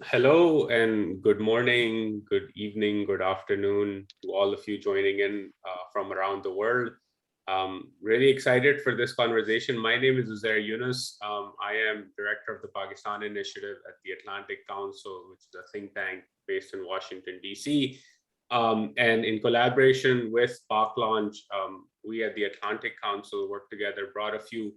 Hello and good morning, good evening, good afternoon to all of you joining in from around the world. Really excited for this conversation. My name is Uzair Younus. I am director of the Pakistan Initiative at the Atlantic Council, which is a think tank based in Washington, D.C. And in collaboration with Paklaunch, we at the Atlantic Council worked together, brought a few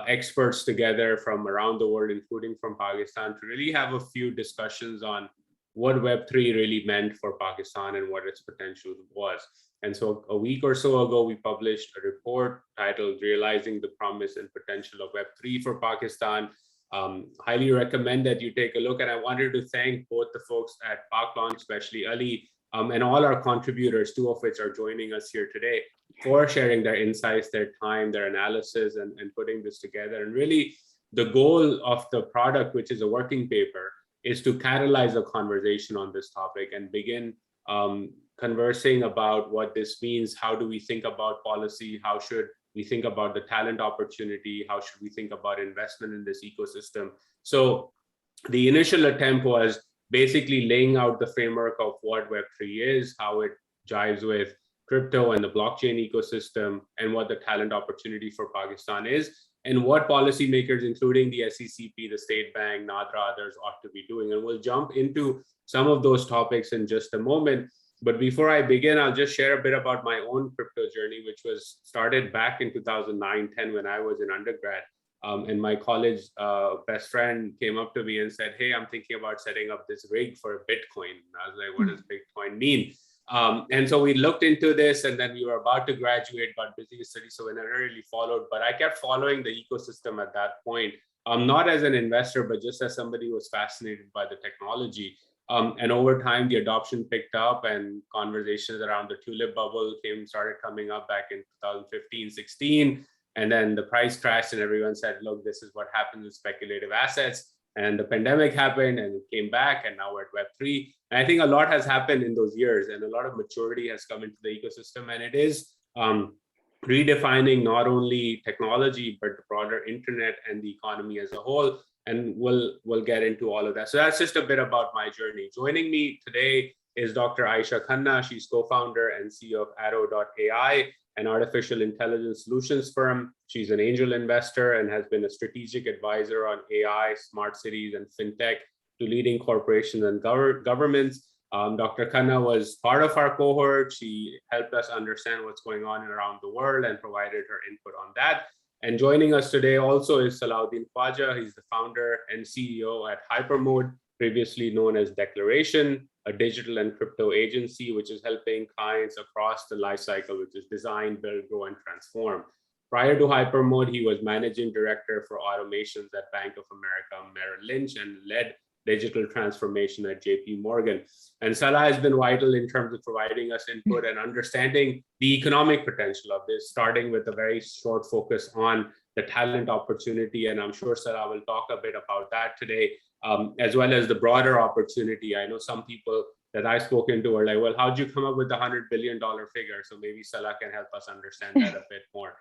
experts together from around the world, including from Pakistan, to really have a few discussions on what Web3 really meant for Pakistan and what its potential was. And so a week or so ago, we published a report titled Realizing the Promise and Potential of Web3 for Pakistan. Highly recommend that you take a look. And I wanted to thank both the folks at Paklaunch, especially Ali, and all our contributors, two of which are joining us here today, for sharing their insights, their time, their analysis, and putting this together. And really, the goal of the product, which is a working paper, is to catalyze a conversation on this topic and begin conversing about what this means. How do we think about policy? How should we think about the talent opportunity? How should we think about investment in this ecosystem? So the initial attempt was basically laying out the framework of what Web3 is, how it jives with crypto and the blockchain ecosystem, and what the talent opportunity for Pakistan is, and what policymakers, including the SECP, the State Bank, NADRA, others ought to be doing. And we'll jump into some of those topics in just a moment. But before I begin, I'll just share a bit about my own crypto journey, which was started back in 2009-10 when I was in undergrad. And my college best friend came up to me and said, "Hey, I'm thinking about setting up this rig for Bitcoin." And I was like, "What does Bitcoin mean?" And so we looked into this, and then we were about to graduate, got busy with study, so we never really followed. But I kept following the ecosystem at that point, not as an investor, but just as somebody who was fascinated by the technology. And over time, the adoption picked up, and conversations around the tulip bubble started coming up back in 2015, 16. And then the price crashed, and everyone said, "Look, this is what happens with speculative assets." And the pandemic happened, and it came back, and now we're at Web3. And I think a lot has happened in those years, and a lot of maturity has come into the ecosystem, and it is redefining not only technology, but the broader internet and the economy as a whole. And we'll get into all of that. So that's just a bit about my journey. Joining me today is Dr. Aisha Khanna. She's co-founder and CEO of Addo.ai, an artificial intelligence solutions firm. She's an angel investor and has been a strategic advisor on AI, smart cities, and fintech to leading corporations and governments. Dr. Khanna was part of our cohort. She helped us understand what's going on around the world and provided her input on that. And joining us today also is Salahuddin Khawaja. He's the founder and CEO at Hypermode, previously known as Decklaration, a digital and crypto agency, which is helping clients across the life cycle, which is design, build, grow, and transform. Prior to Hypermode, he was managing director for automations at Bank of America, Merrill Lynch, and led digital transformation at JP Morgan. And Salah has been vital in terms of providing us input and understanding the economic potential of this, starting with a very short focus on the talent opportunity. And I'm sure Salah will talk a bit about that today, as well as the broader opportunity. I know some people that I've spoken to are like, "Well, how'd you come up with the $100 billion figure?" So maybe Salah can help us understand that a bit more.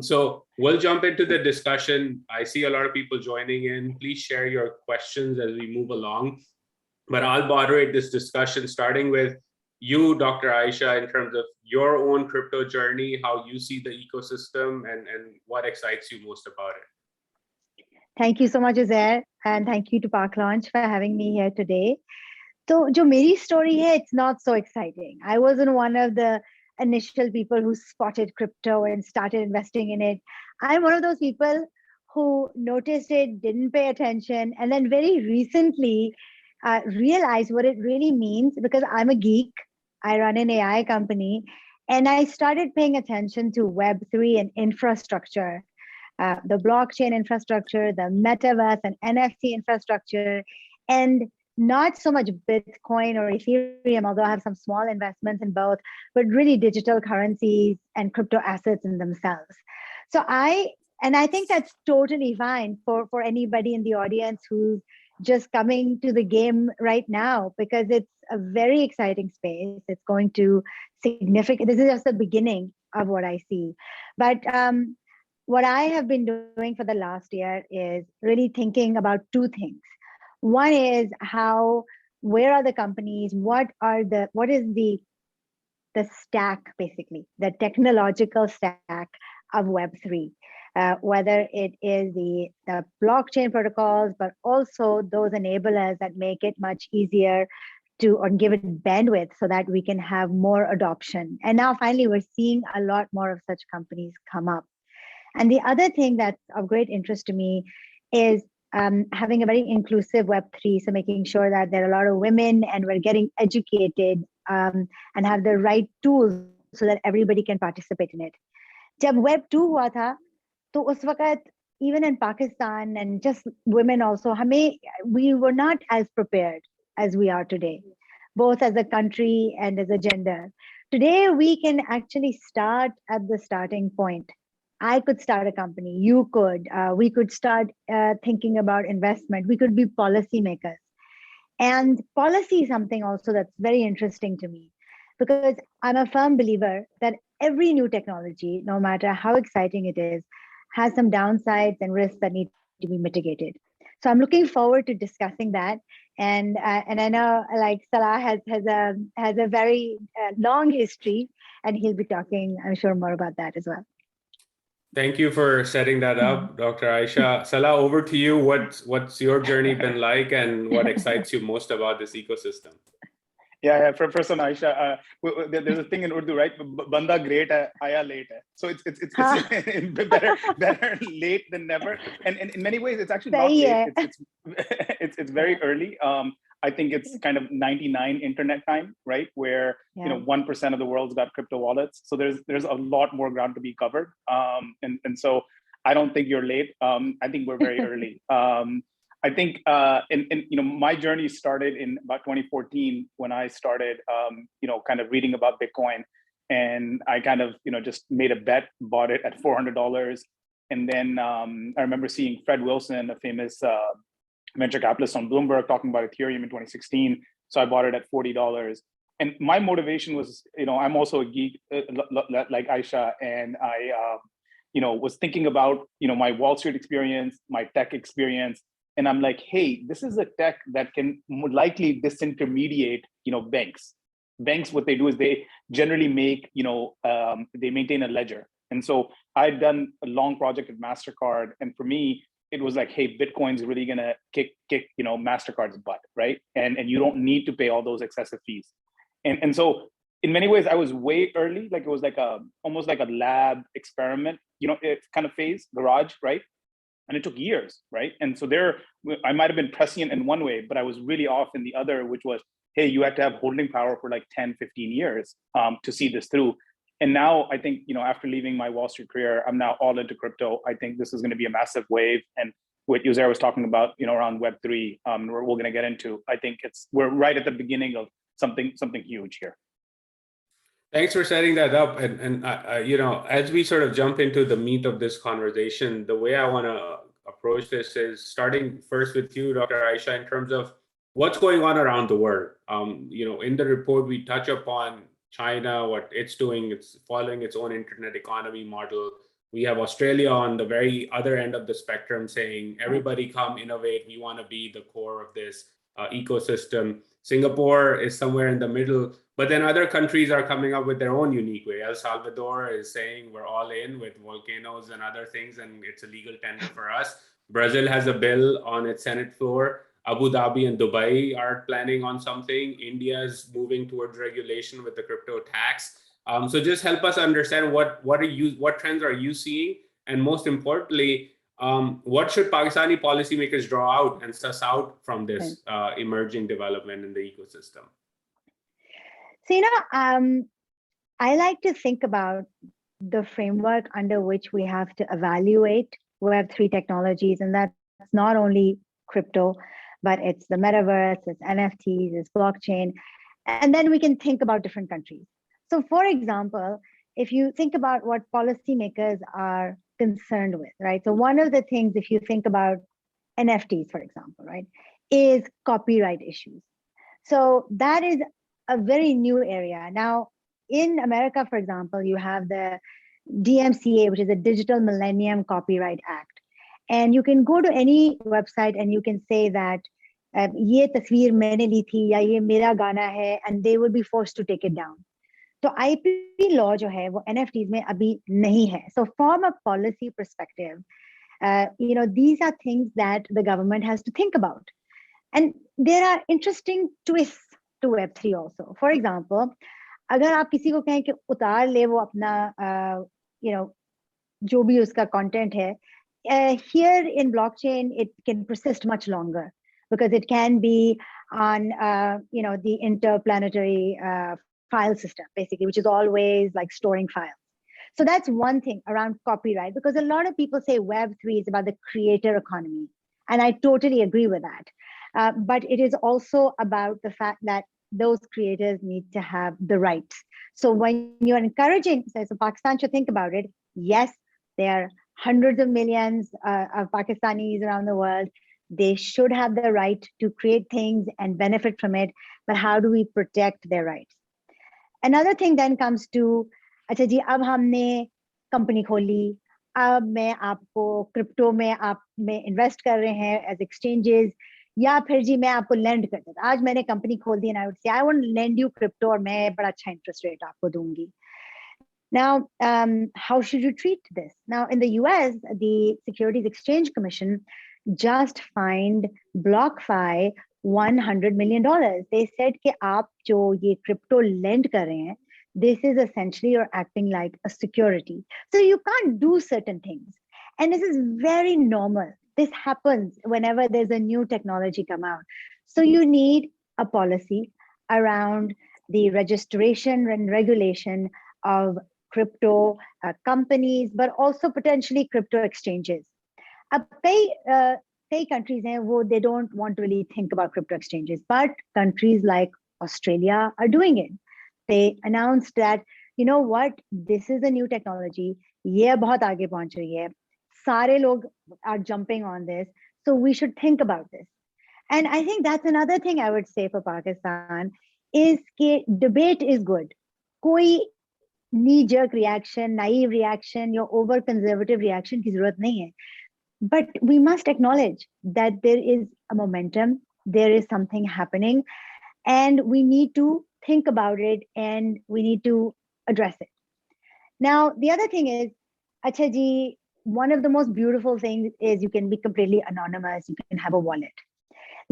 So we'll jump into the discussion. I see a lot of people joining in. Please share your questions as we move along. But I'll moderate this discussion, starting with you, Dr. Aisha, in terms of your own crypto journey, how you see the ecosystem, and what excites you most about it. Thank you so much, Uzair, and thank you to Paklaunch for having me here today. So, जो मेरी story है, it's not so exciting. I wasn't one of the initial people who spotted crypto and started investing in it. I'm one of those people who noticed it, didn't pay attention, and then very recently realized what it really means, because I'm a geek. I run an AI company, and I started paying attention to Web3 and infrastructure, the blockchain infrastructure, the metaverse and NFT infrastructure, and not so much Bitcoin or Ethereum, although I have some small investments in both, but really digital currencies and crypto assets in themselves. So I think that's totally fine for anybody in the audience who's just coming to the game right now, because it's a very exciting space. It's going to significant. This is just the beginning of what I see. But what I have been doing for the last year is really thinking about two things. One is where are the companies? What is the stack, basically, the technological stack of Web3, whether it is the blockchain protocols, but also those enablers that make it much easier or give it bandwidth so that we can have more adoption. And now finally, we're seeing a lot more of such companies come up. And the other thing that's of great interest to me is having a very inclusive Web3, so making sure that there are a lot of women and we're getting educated and have the right tools so that everybody can participate in it. जब Web 2 हुआ था, तो उस वक्त even in Pakistan and just women also, we were not as prepared as we are today, both as a country and as a gender. Today, we can actually start at the starting point. I could start a company, you could, we could start thinking about investment, we could be policymakers. And policy is something also that's very interesting to me, because I'm a firm believer that every new technology, no matter how exciting it is, has some downsides and risks that need to be mitigated. So I'm looking forward to discussing that. And I know like Salah has a very long history, and he'll be talking, I'm sure, more about that as well. Thank you for setting that up, Dr. Aisha. Salah, over to you. What's your journey been like, and what excites you most about this ecosystem? Yeah. First on Aisha, there's a thing in Urdu, right? Banda great hai, aya late hai. So it's better late than never. And in many ways, it's actually not late. It's very early. I think it's kind of 99 internet time, right? Where 1% of the world's got crypto wallets. So there's a lot more ground to be covered. And so I don't think you're late. I think we're very early. I think my journey started in about 2014 when I started kind of reading about Bitcoin, and I kind of just made a bet, bought it at $400, and then I remember seeing Fred Wilson, a famous venture capitalist on Bloomberg, talking about Ethereum in 2016. So I bought it at $40. And my motivation was, I'm also a geek like Aisha, and I was thinking about my Wall Street experience, my tech experience. And I'm like, hey, this is a tech that can likely disintermediate, banks. Banks, what they do is they generally make, they maintain a ledger. And so I'd done a long project at MasterCard. And for me, it was like, hey, Bitcoin's really gonna kick MasterCard's butt, right? And you don't need to pay all those excessive fees. And so in many ways, I was way early. Like it was like almost like a lab experiment, kind of phase, garage, right? And it took years, right? And so I might have been prescient in one way, but I was really off in the other, which was, hey, you had to have holding power for like 10, 15 years to see this through. And now I think, after leaving my Wall Street career, I'm now all into crypto. I think this is going to be a massive wave. And what Uzair was talking about, around Web3, we're going to get into, I think we're right at the beginning of something huge here. Thanks for setting that up. And as we sort of jump into the meat of this conversation, the way I want to approach this is starting first with you, Dr. Aisha, in terms of what's going on around the world. In the report, we touch upon China, what it's doing. It's following its own internet economy model. We have Australia on the very other end of the spectrum saying, everybody come innovate. We want to be the core of this ecosystem. Singapore is somewhere in the middle, but then other countries are coming up with their own unique way. El Salvador is saying we're all in with volcanoes and other things, and it's a legal tender for us. Brazil has a bill on its Senate floor. Abu Dhabi and Dubai are planning on something. India is moving towards regulation with the crypto tax. So just help us understand what trends are you seeing, and most importantly, what should Pakistani policymakers draw out and suss out from this emerging development in the ecosystem? So, I like to think about the framework under which we have to evaluate Web3 technologies, and that's not only crypto, but it's the metaverse, it's NFTs, it's blockchain, and then we can think about different countries. So for example, if you think about what policymakers are concerned with, right? So one of the things, if you think about NFTs, for example, right, is copyright issues. So that is a very new area. Now, in America, for example, you have the DMCA, which is the Digital Millennium Copyright Act. And you can go to any website and you can say that ये तस्वीर मैंने ली थी या ये मेरा गाना है, and they would be forced to take it down. तो IP law जो है वो NFTs में अभी नहीं है. So from a policy perspective, these are things that the government has to think about. And there are interesting twists to Web3 also. For example, अगर आप किसी को कहें कि उतार ले वो अपना जो भी उसका content है, here in blockchain it can persist much longer because it can be on the interplanetary file system basically, which is always like storing files. So that's one thing around copyright, because a lot of people say Web3 is about the creator economy, and I totally agree with that. But it is also about the fact that those creators need to have the rights. So when you're encouraging, so Pakistan should think about it. Yes, there are hundreds of millions of Pakistanis around the world. They should have the right to create things and benefit from it. But how do we protect their rights? Another thing then comes to, अच्छा जी अब हमने company खोली, अब मैं आपको crypto में आप में इन्वेस्ट कर रहे हैं एज एक्सचेंजेस, या फिर जी मैं आपको लेंड कर देता, आज मैंने कंपनी खोल दी and I would say I want lend you crypto और मैं बड़ा अच्छा इंटरेस्ट रेट आपको दूंगी. Now, how should you treat this? Now, in the US, the Securities Exchange Commission just fined BlockFi $100 million. They said कि आप जो ये crypto lend कर रहे हैं, this is essentially you're acting like a security. So you can't do certain things. And this is very normal. This happens whenever there's a new technology come out. So you need a policy around the registration and regulation of crypto companies, but also potentially crypto exchanges. अब कई countries हैं वो they don't want to really think about crypto exchanges, but countries like Australia are doing it. They announced that, you know what, this is a new technology, ये बहुत आगे पहुंच रही है, सारे लोग are jumping on this, so we should think about this. And I think that's another thing I would say for Pakistan is कि debate is good. कोई knee-jerk reaction, naive reaction, your over-conservative reaction की जरूरत नहीं है. But we must acknowledge that there is a momentum, there is something happening, and we need to think about it and we need to address it. Now, the other thing is, Acha ji, one of the most beautiful things is you can be completely anonymous, you can have a wallet.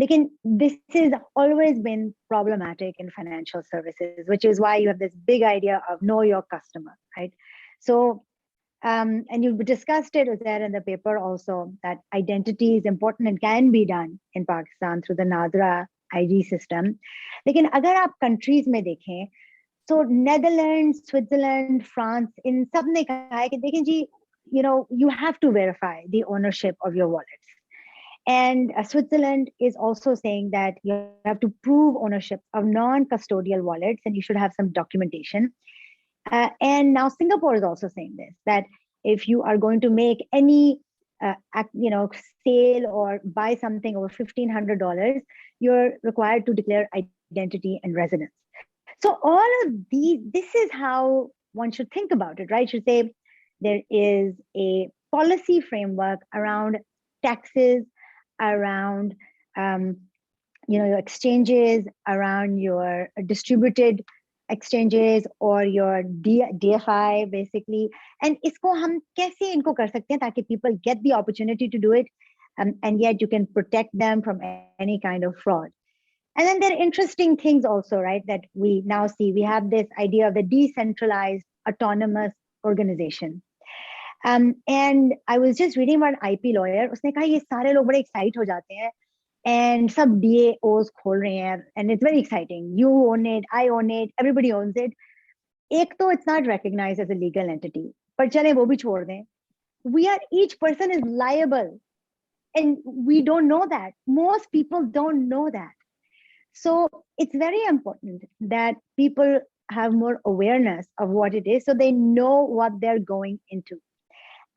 Lekin this has always been problematic in financial services, which is why you have this big idea of know your customer, right? So, and you've discussed it there in the paper also, that identity is important and can be done in Pakistan through the Nadra ID system. Lekin agar aap countries mein dekhein, so Netherlands, Switzerland, France, in sab ne kaha hai ki dekhen ji, you have to verify the ownership of your wallets. And Switzerland is also saying that you have to prove ownership of non-custodial wallets and you should have some documentation. And now Singapore is also saying this, that if you are going to make any sale or buy something over $1,500, you're required to declare identity and residence. So all of these, this is how one should think about it, right? You should say there is a policy framework around taxes, around your exchanges, around your distributed exchanges or your DFI basically, and isko hum kaise inko kar sakte hain taki people get the opportunity to do it, and yet you can protect them from any kind of fraud. And then there are interesting things also, right, that we now see. We have this idea of the decentralized autonomous organization. And I was just reading about an IP lawyer. उसने कहा ये सारे लोग बड़े excite हो जाते हैं and सब DAOs खोल रहे हैं and it's very exciting. You own it, I own it, everybody owns it. एक तो it's not recognized as a legal entity, पर चले वो भी छोड़ दें. Each person is liable, and we don't know that. Most people don't know that. So it's very important that people have more awareness of what it is so they know what they're going into.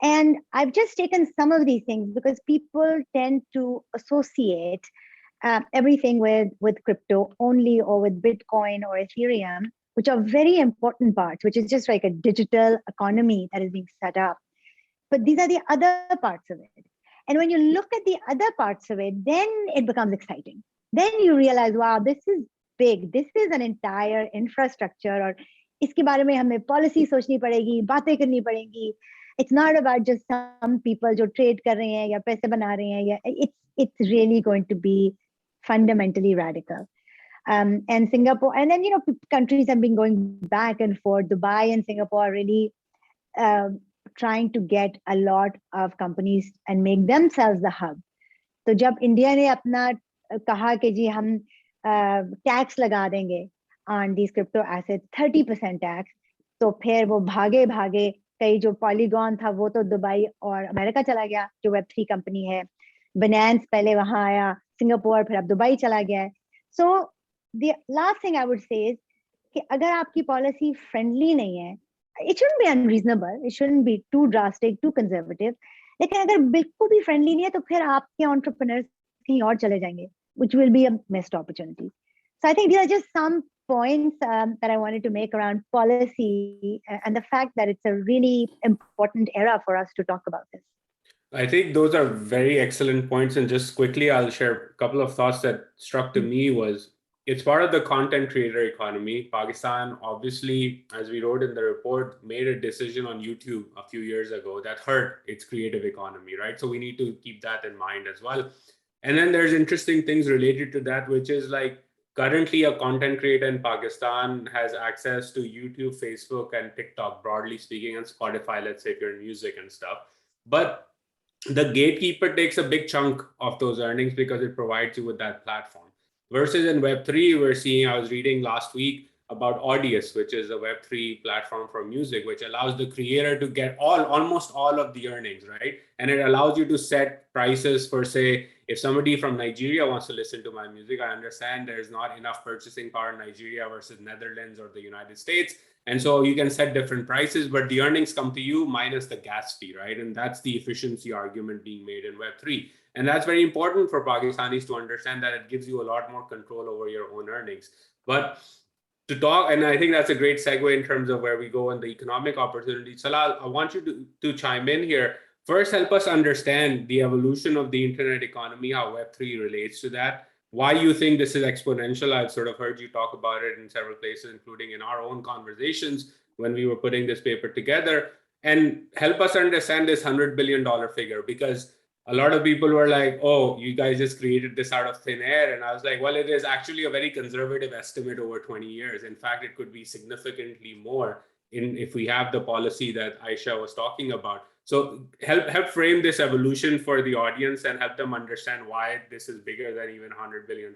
And I've just taken some of these things because people tend to associate everything with crypto only, or with Bitcoin or Ethereum, which are very important parts, which is just like a digital economy that is being set up. But these are the other parts of it. And when you look at the other parts of it, then it becomes exciting. then you realize, wow, this is big. This is an entire infrastructure, और इसके बारे में हमें policy सोचनी पड़ेगी, बातें करनी पड़ेंगी. It's not about just some people जो trade कर रहे हैं या पैसे बना रहे हैं, या it's really going to be fundamentally radical. And Singapore, and then, you know, countries have been going back and forth. Dubai and Singapore are really trying to get a lot of companies and make themselves the hub. तो जब India ने अपना कहा कि जी हम tax लगा देंगे on these crypto assets, 30% tax, तो फिर वो भागे भागे कई जो पॉलीगॉन था वो तो दुबई और अमेरिका चला गया, जो Web3 कंपनी है. Binance पहले वहां आया, सिंगापुर, फिर अब दुबई चला गया है. So the last thing I would say is कि अगर आपकी पॉलिसी फ्रेंडली नहीं है, it shouldn't be unreasonable, it shouldn't be too drastic, too conservative. लेकिन अगर बिल्कुल भी फ्रेंडली नहीं है तो फिर आपके एंटरप्रेन्योर्स कहीं और चले जाएंगे, which will be a missed opportunity. So I think these are just some points that I wanted to make around policy and the fact that it's a really important era for us to talk about this. I think those are very excellent points. And just quickly, I'll share a couple of thoughts that struck to me was, it's part of the content creator economy. Pakistan, obviously, as we wrote in the report, made a decision on YouTube a few years ago that hurt its creative economy, right? So we need to keep that in mind as well. And then there's interesting things related to that, which is like currently a content creator in Pakistan has access to YouTube, Facebook, and TikTok, broadly speaking, and Spotify, let's say if you're in music and stuff. But the gatekeeper takes a big chunk of those earnings because it provides you with that platform. Versus in Web3, we're seeing, I was reading last week about Audius, which is a Web3 platform for music, which allows the creator to get almost all of the earnings, right? And it allows you to set prices for, say, if somebody from Nigeria wants to listen to my music, I understand there's not enough purchasing power in Nigeria versus Netherlands or the United States. And so you can set different prices, but the earnings come to you minus the gas fee, right? And that's the efficiency argument being made in Web3. And that's very important for Pakistanis to understand, that it gives you a lot more control over your own earnings. But to talk, and I think that's a great segue in terms of where we go in the economic opportunity. Salah, I want you to chime in here. First, help us understand the evolution of the internet economy, how Web3 relates to that, why you think this is exponential. I've sort of heard you talk about it in several places, including in our own conversations when we were putting this paper together, and help us understand this $100 billion figure, because a lot of people were like, oh, you guys just created this out of thin air. And I was like, well, it is actually a very conservative estimate over 20 years. In fact, it could be significantly more if we have the policy that Aisha was talking about. So help frame this evolution for the audience and help them understand why this is bigger than even $100 billion.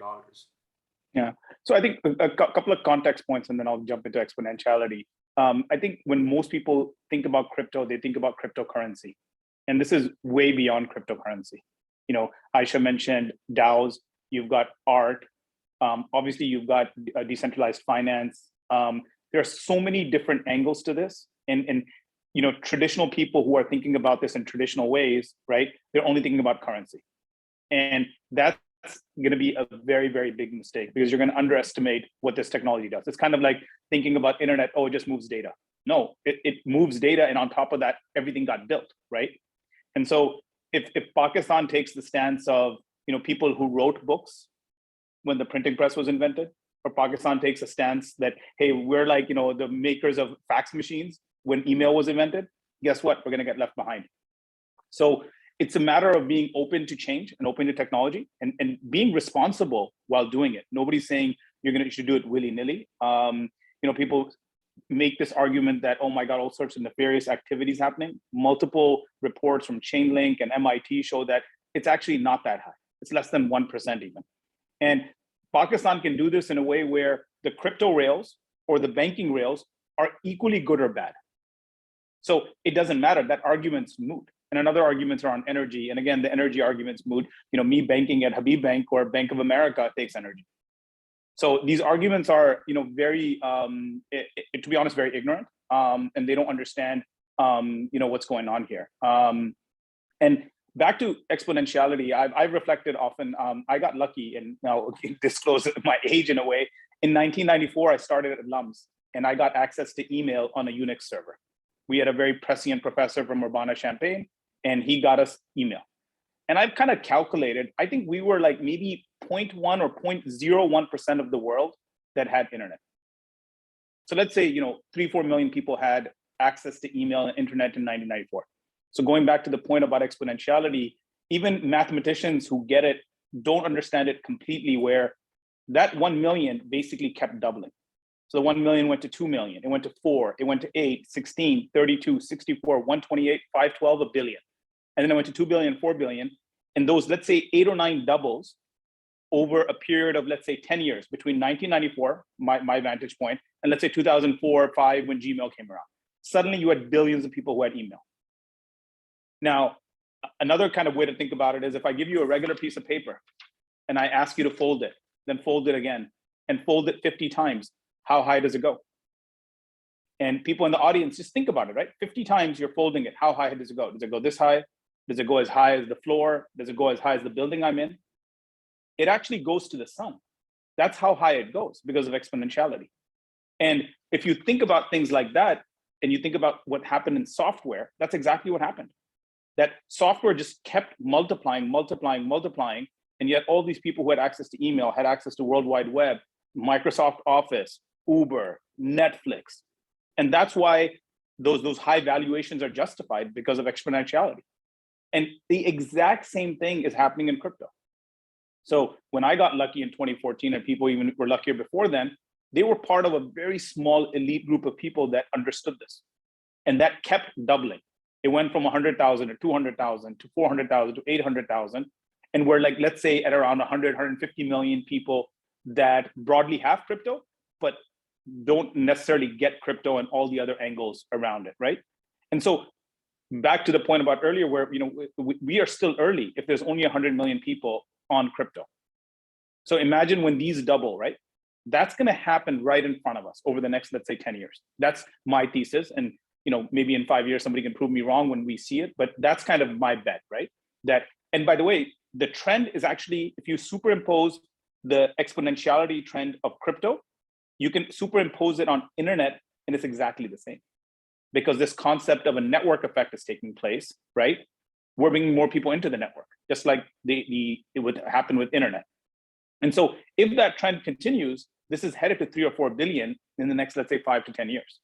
Yeah, so I think a couple of context points, and then I'll jump into exponentiality. I think when most people think about crypto, they think about cryptocurrency. And this is way beyond cryptocurrency. You know, Aisha mentioned DAOs, you've got art, obviously you've got decentralized finance. There are so many different angles to this. And you know, traditional people who are thinking about this in traditional ways, right? They're only thinking about currency. And that's going to be a very, very big mistake, because you're going to underestimate what this technology does. It's kind of like thinking about internet, oh, it just moves data. No, it moves data. And on top of that, everything got built, right? And so if Pakistan takes the stance of, you know, people who wrote books when the printing press was invented, or Pakistan takes a stance that, hey, we're like, you know, the makers of fax machines when email was invented, guess what? We're going to get left behind. So it's a matter of being open to change and open to technology, and being responsible while doing it. Nobody's saying you should do it willy-nilly. You know, people make this argument that, oh my God, all sorts of nefarious activities happening. Multiple reports from Chainlink and MIT show that it's actually not that high. It's less than 1% even. And Pakistan can do this in a way where the crypto rails or the banking rails are equally good or bad. So it doesn't matter, that argument's moot. And another arguments are on energy. And again, the energy argument's moot. You know, me banking at Habib Bank or Bank of America takes energy. So these arguments are, you know, very, to be honest, very ignorant, and they don't understand, you know, what's going on here. And back to exponentiality, I've reflected often. I got lucky, and now disclose my age in a way. In 1994, I started at LUMS, and I got access to email on a Unix server. We had a very prescient professor from Urbana-Champaign, and he got us email. And I've kind of calculated, I think we were like maybe 0.1 or 0.01% of the world that had internet. So let's say, 3-4 million people had access to email and internet in 1994. So going back to the point about exponentiality, even mathematicians who get it don't understand it completely, where that 1 million basically kept doubling. So the 1 million went to 2 million, it went to 4, it went to 8, 16, 32, 64, 128, 512, a billion. And then it went to 2 billion, 4 billion. And those, let's say 8 or 9 doubles over a period of, let's say 10 years, between 1994, my vantage point, and let's say 2004 or 5 when Gmail came around. Suddenly you had billions of people who had email. Now, another kind of way to think about it is if I give you a regular piece of paper and I ask you to fold it, then fold it again and fold it 50 times, how high does it go? And people in the audience, just think about it, right? 50 times you're folding it, how high does it go? Does it go this high? Does it go as high as the floor? Does it go as high as the building I'm in? It actually goes to the sun. That's how high it goes because of exponentiality. And if you think about things like that, and you think about what happened in software, that's exactly what happened. That software just kept multiplying, multiplying, multiplying. And yet all these people who had access to email, had access to World Wide Web, Microsoft Office, Uber, Netflix. And that's why those high valuations are justified because of exponentiality. And the exact same thing is happening in crypto. So when I got lucky in 2014, and people even were luckier before then, they were part of a very small elite group of people that understood this. And that kept doubling. It went from 100,000 to 200,000 to 400,000 to 800,000. And we're like, let's say at around 100, 150 million people that broadly have crypto, but don't necessarily get crypto and all the other angles around it, right? And so back to the point about earlier where, we are still early if there's only 100 million people on crypto. So imagine when these double, right? That's going to happen right in front of us over the next, let's say 10 years. That's my thesis. And, maybe in 5 years, somebody can prove me wrong when we see it, but that's kind of my bet, right? And by the way, the trend is actually, if you superimpose the exponentiality trend of crypto, you can superimpose it on internet and it's exactly the same. Because this concept of a network effect is taking place, right? We're bringing more people into the network, just like it would happen with internet. And so if that trend continues, this is headed to 3 or 4 billion in the next, let's say 5 to 10 years.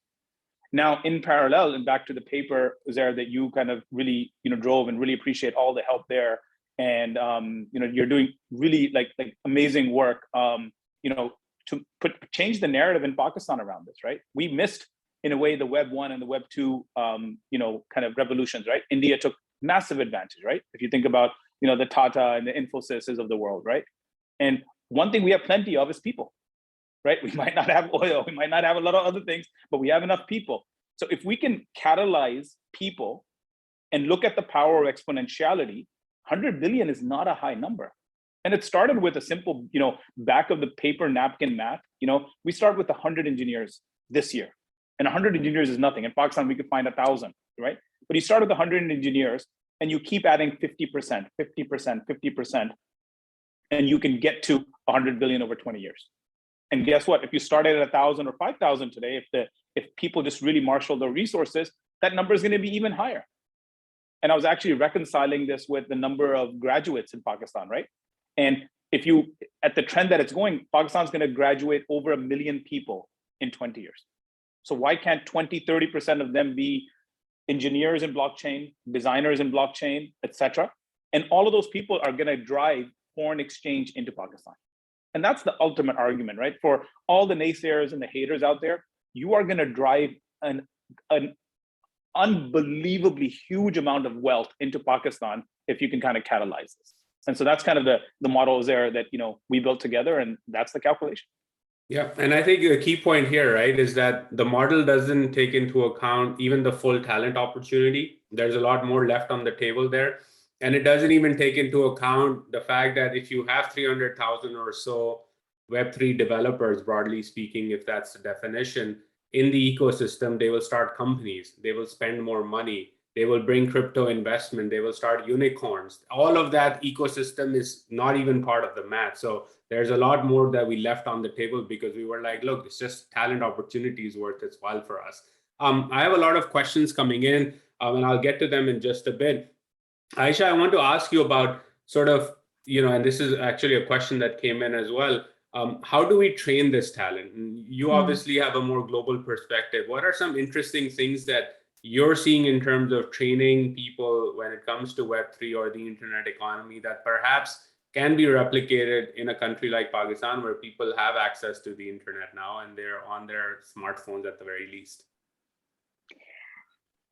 Now, in parallel, and back to the paper, Uzair, that you kind of really, drove, and really appreciate all the help there. And, you're doing really like amazing work, to change the narrative in Pakistan around this, right? We missed, in a way, the Web 1 and the Web 2, kind of revolutions, right? India took massive advantage, right? If you think about, the Tata and the Infosys of the world, right? And one thing we have plenty of is people, right? We might not have oil, we might not have a lot of other things, but we have enough people. So if we can catalyze people and look at the power of exponentiality, 100 billion is not a high number. And it started with a simple, back of the paper napkin math. We start with 100 engineers this year, and 100 engineers is nothing. In Pakistan, we could find 1,000, right? But you start with 100 engineers and you keep adding 50%, 50%, 50%, and you can get to 100 billion over 20 years. And guess what? If you started at 1,000 or 5,000 today, if people just really marshal their resources, that number is going to be even higher. And I was actually reconciling this with the number of graduates in Pakistan, right? And if you, at the trend that it's going, Pakistan's going to graduate over 1 million people in 20 years. So why can't 20, 30% of them be engineers in blockchain, designers in blockchain, etc.? And all of those people are going to drive foreign exchange into Pakistan. And that's the ultimate argument, right? For all the naysayers and the haters out there, you are going to drive an unbelievably huge amount of wealth into Pakistan if you can kind of catalyze this. And so that's kind of the model there that we built together, and that's the calculation. Yeah, and I think the key point here, right, is that the model doesn't take into account even the full talent opportunity. There's a lot more left on the table there. And it doesn't even take into account the fact that if you have 300,000 or so Web3 developers, broadly speaking, if that's the definition, in the ecosystem, they will start companies, they will spend more money, they will bring crypto investment, they will start unicorns. All of that ecosystem is not even part of the math. So there's a lot more that we left on the table because we were like, look, it's just talent opportunities worth its while for us. I have a lot of questions coming in, and I'll get to them in just a bit. Aisha, I want to ask you about sort of and this is actually a question that came in as well. How do we train this talent? You obviously have a more global perspective. What are some interesting things that you're seeing in terms of training people when it comes to Web3 or the internet economy that perhaps can be replicated in a country like Pakistan, where people have access to the internet now and they're on their smartphones at the very least?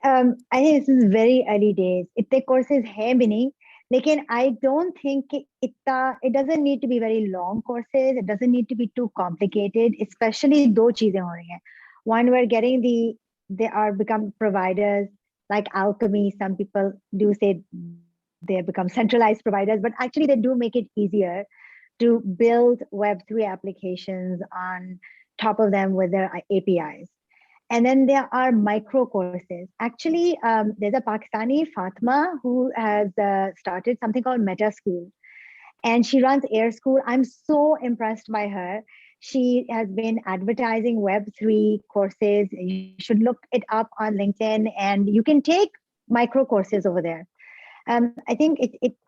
I think this is very early days. Itne courses hai bhi nahi, lekin I don't think it doesn't need to be very long courses. It doesn't need to be too complicated, especially do cheezein ho rahi hain. One, we're getting they are become providers like Alchemy. Some people do say they have become centralized providers, but actually they do make it easier to build Web3 applications on top of them with their APIs. And then there are micro courses. Actually, there's a Pakistani, Fatma, who has started something called Meta School. And she runs Air School. I'm so impressed by her. She has been advertising Web3 courses. You should look it up on LinkedIn, and you can take micro courses over there. I think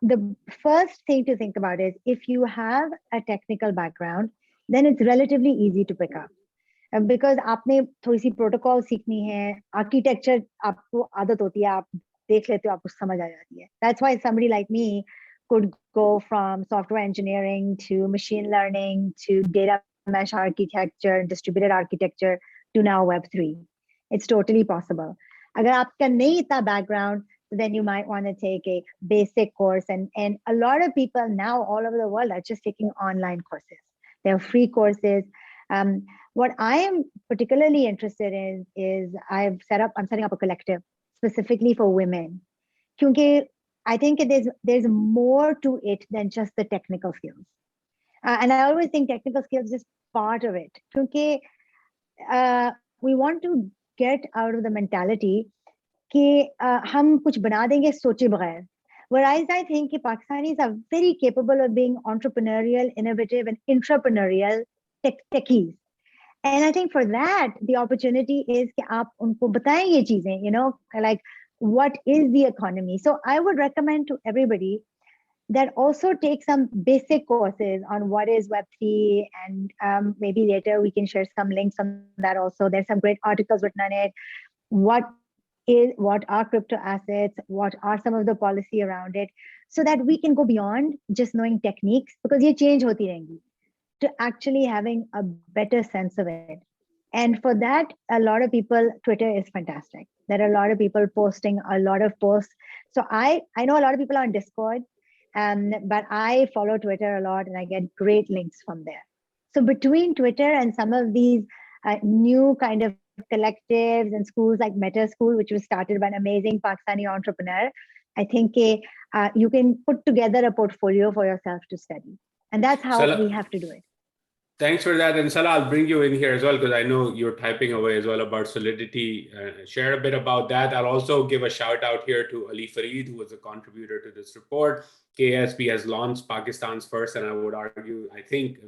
the first thing to think about is if you have a technical background, then it's relatively easy to pick up. Because आपने थोड़ी सी protocol सीखनी है, architecture आपको आदत होती है, आप देख लेते हो, आपको समझ आ जाती है. That's why somebody like me could go from software engineering to machine learning to data mesh architecture, distributed architecture to now Web3. It's totally possible. अगर आपका नहीं इतना background, then you might want to take a basic course. And a lot of people now all over the world are just taking online courses. They're free courses. What I am particularly interested in is I'm setting up a collective specifically for women. Because I think there's more to it than just the technical skills. And I always think technical skills is just part of it. Because we want to get out of the mentality कि हम कुछ बना देंगे सोचे बगैर. Whereas I think कि Pakistanis are very capable of being entrepreneurial, innovative, and intrapreneurial techies. And I think for that, the opportunity is कि आप उनको बताएं ये चीजें, like what is the economy. So I would recommend to everybody that also take some basic courses on what is Web3, and maybe later we can share some links on that also. There's some great articles written on it. What are crypto assets? What are some of the policy around it? So that we can go beyond just knowing techniques, because ye change hoti rahengi, to actually having a better sense of it. And for that, a lot of people, Twitter is fantastic. There are a lot of people posting a lot of posts. So I know a lot of people are on Discord, but I follow Twitter a lot and I get great links from there. So between Twitter and some of these new kind of collectives and schools like Meta School, which was started by an amazing Pakistani entrepreneur, I think you can put together a portfolio for yourself to study. And that's how we have to do it. Thanks for that. And Salah, I'll bring you in here as well, because I know you're typing away as well about Solidity. Share a bit about that. I'll also give a shout out here to Ali Fareed, who was a contributor to this report. KSP has launched Pakistan's first, and I would argue, I'm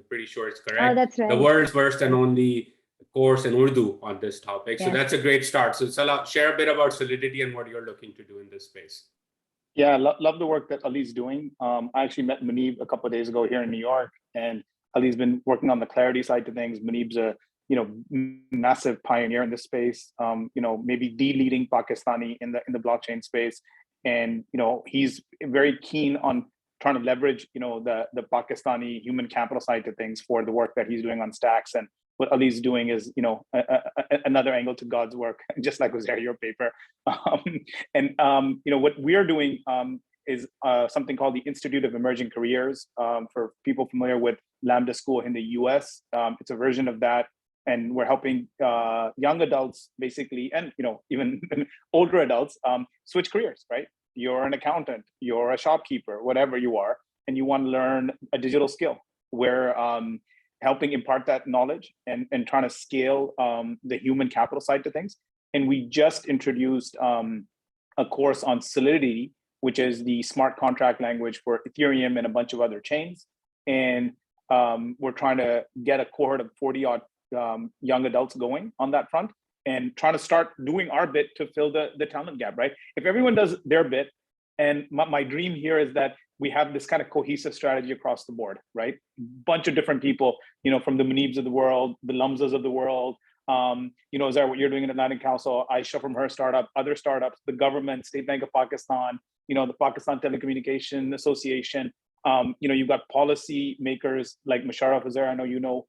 pretty sure it's correct, that's right, the world's first and only course in Urdu on this topic. Yes. So that's a great start. So Salah, share a bit about Solidity and what you're looking to do in this space. Yeah, love the work that Ali's doing. I actually met Muneeb a couple of days ago here in New York, and Ali's been working on the clarity side of things. Muneeb's a massive pioneer in this space. Maybe the leading Pakistani in the blockchain space, and he's very keen on trying to leverage the Pakistani human capital side of things for the work that he's doing on stacks. And what Ali's doing is another angle to God's work, just like Uzair, your paper. What we're doing is something called the Institute of Emerging Careers. For people familiar with Lambda School in the US, it's a version of that. And we're helping young adults basically, and even older adults, switch careers, right? You're an accountant, you're a shopkeeper, whatever you are, and you want to learn a digital skill. We're helping impart that knowledge and trying to scale the human capital side to things. And we just introduced a course on Solidity, which is the smart contract language for Ethereum and a bunch of other chains. And we're trying to get a cohort of 40 odd young adults going on that front and trying to start doing our bit to fill the talent gap, right? If everyone does their bit, and my dream here is that we have this kind of cohesive strategy across the board, right? Bunch of different people, from the Muneebs of the world, the Lamzas of the world, Uzair, what you're doing in Atlantic Council, Aisha from her startup, other startups, the government, State Bank of Pakistan, the Pakistan Telecommunication Association. You've got policy makers like Musharraf Uzair, I know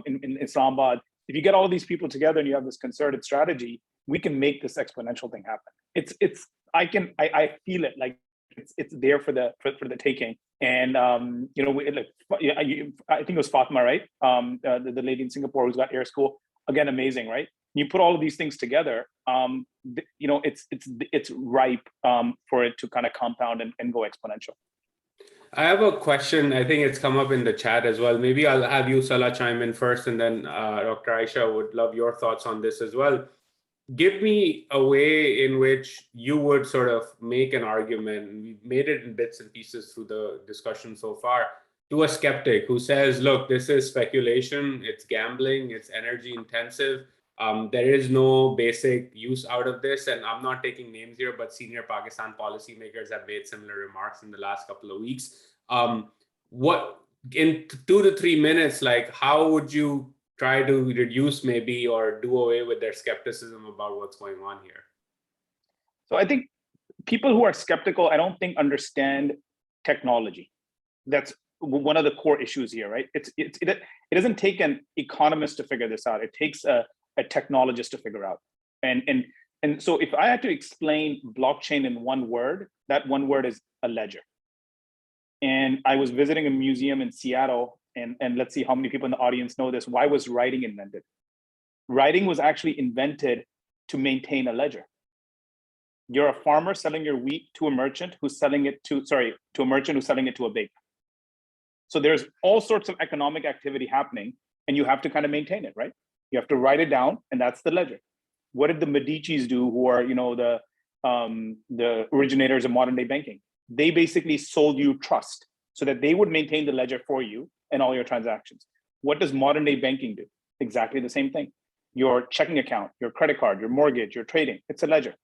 in Islamabad. If you get all of these people together and you have this concerted strategy, we can make this exponential thing happen. I feel it, like it's there for the taking. And I think it was Fatma, right? The lady in Singapore who's got air school. Again, amazing, right? You put all of these things together, it's ripe for it to kind of compound and go exponential. I have a question. I think it's come up in the chat as well. Maybe I'll have you, Salah, chime in first, and then Dr. Aisha, would love your thoughts on this as well. Give me a way in which you would sort of make an argument, and we've made it in bits and pieces through the discussion so far, to a skeptic who says, look, this is speculation, it's gambling, it's energy intensive. There is no basic use out of this. And I'm not taking names here, but senior Pakistan policymakers have made similar remarks in the last couple of weeks. What in 2 to 3 minutes, like how would you try to reduce maybe or do away with their skepticism about what's going on here? So I think people who are skeptical, I don't think understand technology. That's one of the core issues here, right? It doesn't take an economist to figure this out. It takes a technologist to figure out. And so if I had to explain blockchain in one word, that one word is a ledger. And I was visiting a museum in Seattle, and let's see how many people in the audience know this. Why was writing invented? Writing was actually invented to maintain a ledger. You're a farmer selling your wheat to a merchant who's selling it to a merchant who's selling it to a baker. So there's all sorts of economic activity happening, and you have to kind of maintain it, right? You have to write it down, and that's the ledger. What did the Medicis do, who are the originators of modern day banking? They basically sold you trust so that they would maintain the ledger for you and all your transactions. What does modern day banking do? Exactly the same thing. Your checking account, your credit card, your mortgage, your trading, it's a ledger.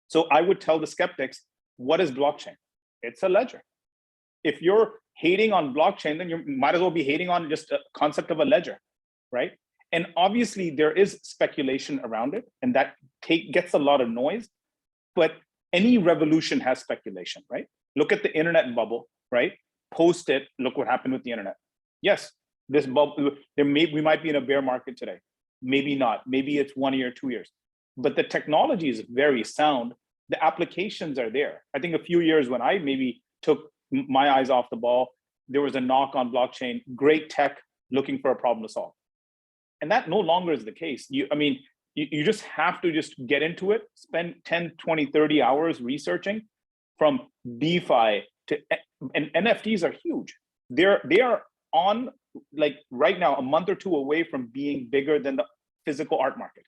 So I would tell the skeptics, what is blockchain? It's a ledger. If you're hating on blockchain, then you might as well be hating on just a concept of a ledger, right? And obviously there is speculation around it, and that gets a lot of noise, but any revolution has speculation, right? Look at the internet bubble, right? Post it, look what happened with the internet. Yes, this bubble, we might be in a bear market today. Maybe not, maybe it's 1 year, 2 years, but the technology is very sound. The applications are there. I think a few years when I maybe took my eyes off the ball, there was a knock on blockchain, great tech looking for a problem to solve. And that no longer is the case. You just have to just get into it, spend 10, 20, 30 hours researching, from DeFi to, and NFTs are huge. They are on, like right now, a month or two away from being bigger than the physical art market.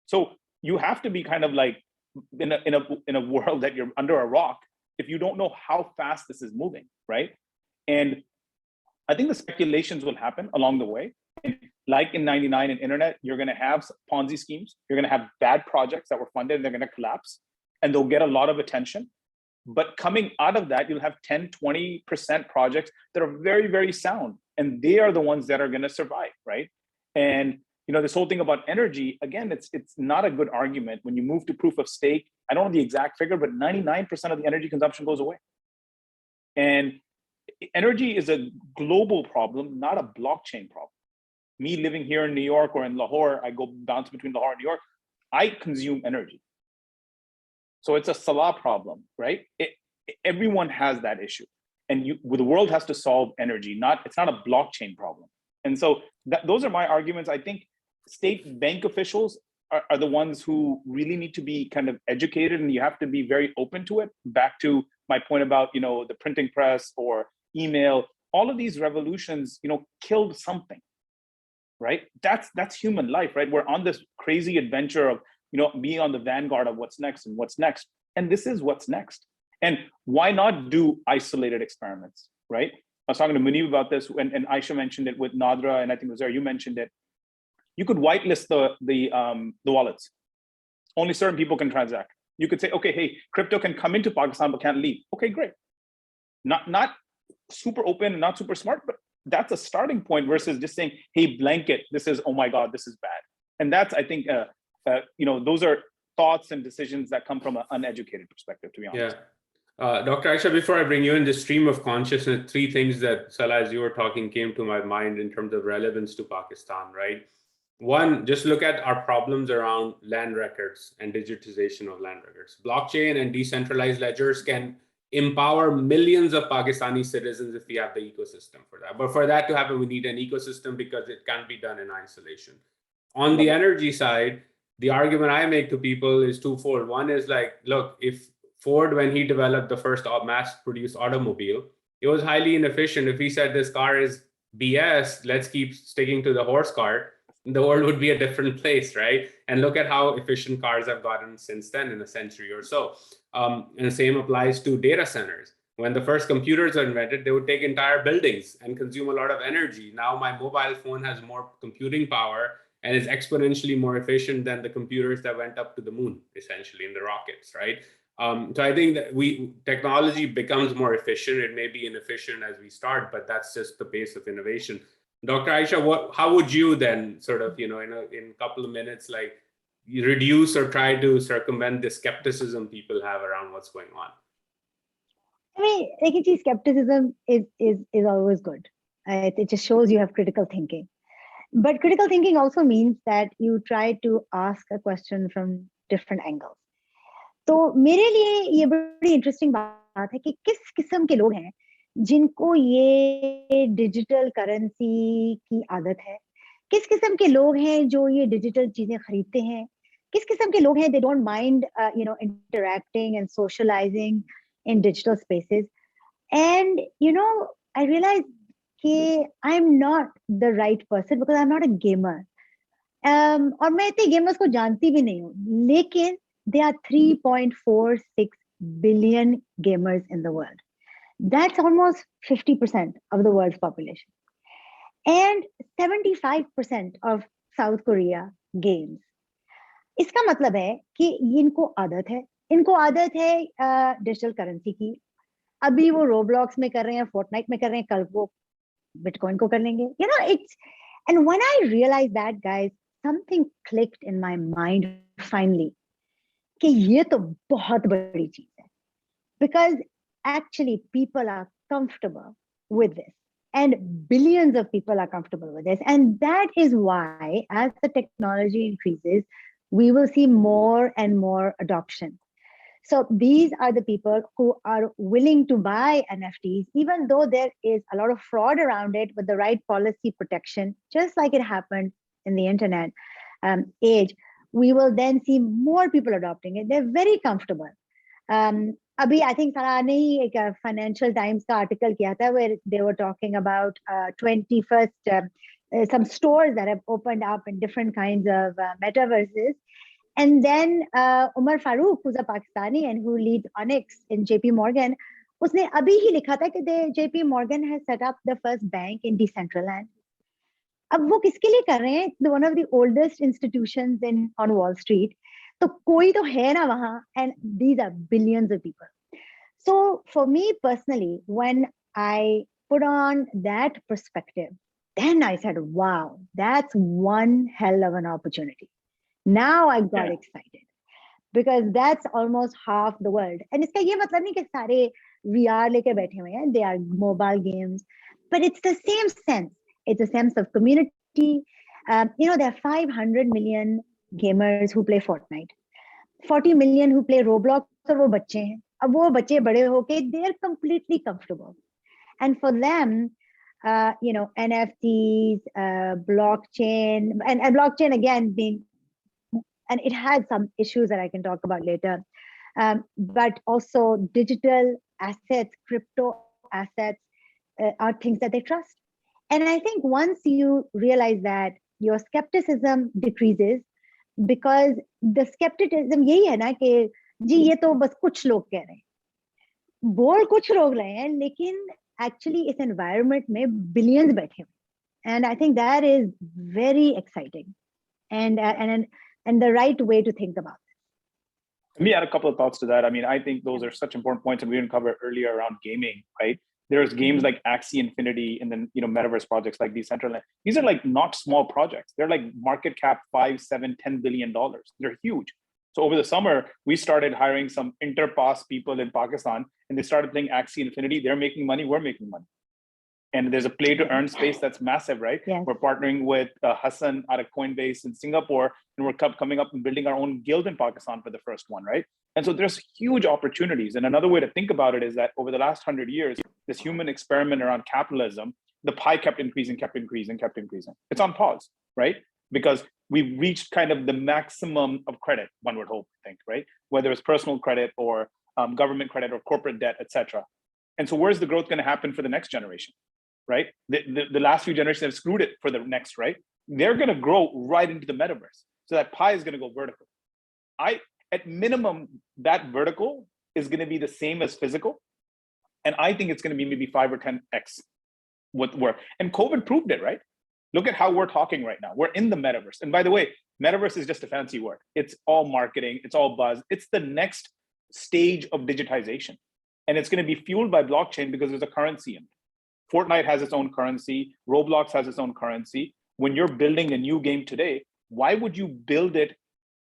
So you have to be kind of like in a world that you're under a rock if you don't know how fast this is moving, right? And I think the speculations will happen along the way. And like in 99 in internet, you're going to have Ponzi schemes. You're going to have bad projects that were funded and they're going to collapse, and they'll get a lot of attention. But coming out of that, you'll have 10, 20% projects that are very, very sound. And they are the ones that are going to survive, right? And this whole thing about energy, again, it's not a good argument. When you move to proof of stake, I don't know the exact figure, but 99% of the energy consumption goes away. And energy is a global problem, not a blockchain problem. Me living here in New York or in Lahore, I go bounce between Lahore and New York, I consume energy. So it's a Salah problem, right? Everyone has that issue. And the world has to solve energy, it's not a blockchain problem. And so those are my arguments. I think state bank officials are the ones who really need to be kind of educated, and you have to be very open to it. Back to my point about, the printing press or email, all of these revolutions, killed something, right? That's human life, right? We're on this crazy adventure of, being on the vanguard of what's next and what's next. And this is what's next. And why not do isolated experiments, right? I was talking to Muneeb about this, and Aisha mentioned it with Nadra, and I think Uzair, you mentioned it. You could whitelist the wallets. Only certain people can transact. You could say, okay, hey, crypto can come into Pakistan but can't leave. Okay, great. not super open and not super smart, but that's a starting point versus just saying, hey, blanket, this is, oh my God, this is bad. And that's, I think, those are thoughts and decisions that come from an uneducated perspective, to be honest. Yeah. Dr. Aisha, before I bring you in the stream of consciousness, three things that, Salah, as you were talking, came to my mind in terms of relevance to Pakistan, right? One, just look at our problems around land records and digitization of land records. Blockchain and decentralized ledgers can empower millions of Pakistani citizens if we have the ecosystem for that. But for that to happen, we need an ecosystem because it can't be done in isolation. On the energy side, the argument I make to people is twofold. One is like, look, if Ford, when he developed the first mass-produced automobile, it was highly inefficient. If he said this car is BS, let's keep sticking to the horse cart, the world would be a different place, right? And look at how efficient cars have gotten since then in a century or so. And the same applies to data centers. When the first computers were invented, they would take entire buildings and consume a lot of energy. Now my mobile phone has more computing power and is exponentially more efficient than the computers that went up to the moon, essentially, in the rockets, right? So I think that technology becomes more efficient. It may be inefficient as we start, but that's just the pace of innovation. Dr. Aisha, how would you then sort of, in a couple of minutes, like reduce or try to circumvent the skepticism people have around what's going on? I mean, I think skepticism is always good. It just shows you have critical thinking. But critical thinking also means that you try to ask a question from different angles. तो मेरे लिए ये बड़ी interesting बात है कि किस किस्म के लोग हैं जिनको ये डिजिटल करेंसी की आदत है, किस किस्म के लोग हैं जो ये डिजिटल चीजें खरीदते हैं, किस किस्म के लोग हैं they don't mind interacting and socializing in digital spaces. And I realized कि I'm not the right person because I'm not a gamer. और मैं इतने गेमर्स को जानती भी नहीं हूँ, लेकिन there are 3.46 billion gamers in the world. That's almost 50% of the world's population. And 75% of South Korea games. इसका मतलब है कि इनको आदत है डिजिटल करेंसी की. अभी वो रोब्लॉक्स में कर रहे हैं, फोर्टनाइट में कर रहे हैं, कल वो बिटकॉइन को कर लेंगे. And when I realized that, guys, something clicked in my mind finally. कि ये तो बहुत बड़ी चीज है, because actually people are comfortable with this and billions of people are comfortable with this, and that is why as the technology increases we will see more and more adoption. So these are the people who are willing to buy NFTs even though there is a lot of fraud around it, with the right policy protection, just like it happened in the internet age. We will then see more people adopting it. They're very comfortable. Abhi, I think Salah ne hi ek Financial Times ka article kiya tha where they were talking about 21st, some stores that have opened up in different kinds of metaverses. And then Umar Farooq, who's a Pakistani and who leads Onyx in JP Morgan, usne abhi hi likha tha ki JP Morgan has set up the first bank in Decentralized. अब वो किसके लिए कर रहे हैं? One of the oldest institutions on Wall Street. तो कोई तो है ना वहाँ, and these are billions of people. So for me personally, when I put on that perspective, then I said, wow, that's one hell of an opportunity. Now I got excited because that's almost half the world. And इसका ये मतलब नहीं कि सारे VR लेके बैठे हुए हैं. They are mobile games, but it's the same sense. It's a sense of community. There are 500 million gamers who play Fortnite, 40 million who play Roblox, और वो बच्चे हैं. अब वो बच्चे बड़े होके they're completely comfortable. And for them, NFTs, blockchain, and blockchain again being, and it has some issues that I can talk about later, but also digital assets, crypto assets are things that they trust. And I think once you realize that, your skepticism decreases, because the skepticism यही है ना कि जी ये तो बस कुछ लोग कह रहे हैं, बोल कुछ लोग रहे हैं, लेकिन actually इस environment में billions बैठे हुए. And I think that is very exciting and the right way to think about it. Let me add a couple of thoughts to that. I mean, I think those are such important points, and we didn't cover earlier around gaming, right? There's games like Axie Infinity, and then metaverse projects like Decentralized. These are like not small projects. They're like market cap $5, $7, $10 billion. They're huge. So over the summer, we started hiring some interpass people in Pakistan, and they started playing Axie Infinity. They're making money. We're making money. And there's a play to earn space that's massive, right? Yes. We're partnering with Hassan out of Coinbase in Singapore, and we're coming up and building our own guild in Pakistan for the first one, right? And so there's huge opportunities. And another way to think about it is that over the last 100 years, this human experiment around capitalism, the pie kept increasing. It's on pause, right? Because we've reached kind of the maximum of credit, one would hope, I think, right? Whether it's personal credit or government credit or corporate debt, et cetera. And so where's the growth going to happen for the next generation? Right? The last few generations have screwed it for the next, right? They're going to grow right into the metaverse. So that pie is going to go vertical. At minimum, that vertical is going to be the same as physical. And I think it's going to be maybe 5 or 10x what we're, and COVID proved it, right? Look at how we're talking right now. We're in the metaverse. And by the way, metaverse is just a fancy word. It's all marketing. It's all buzz. It's the next stage of digitization. And it's going to be fueled by blockchain because there's a currency in it. Fortnite has its own currency. Roblox has its own currency. When you're building a new game today, why would you build it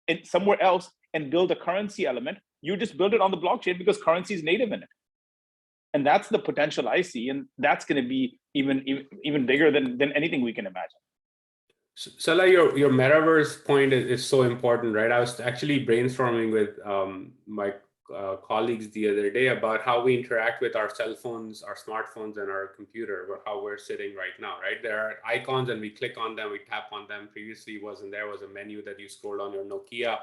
in somewhere else and build a currency element? You just build it on the blockchain because currency is native in it. And that's the potential I see. And that's going to be even bigger than anything we can imagine. Salah, your metaverse point is so important, right? I was actually brainstorming with my colleagues the other day about how we interact with our cell phones, our smartphones, and our computer, or how we're sitting right now, right? There are icons and we click on them, we tap on them. Previously was a menu that you scrolled on your Nokia.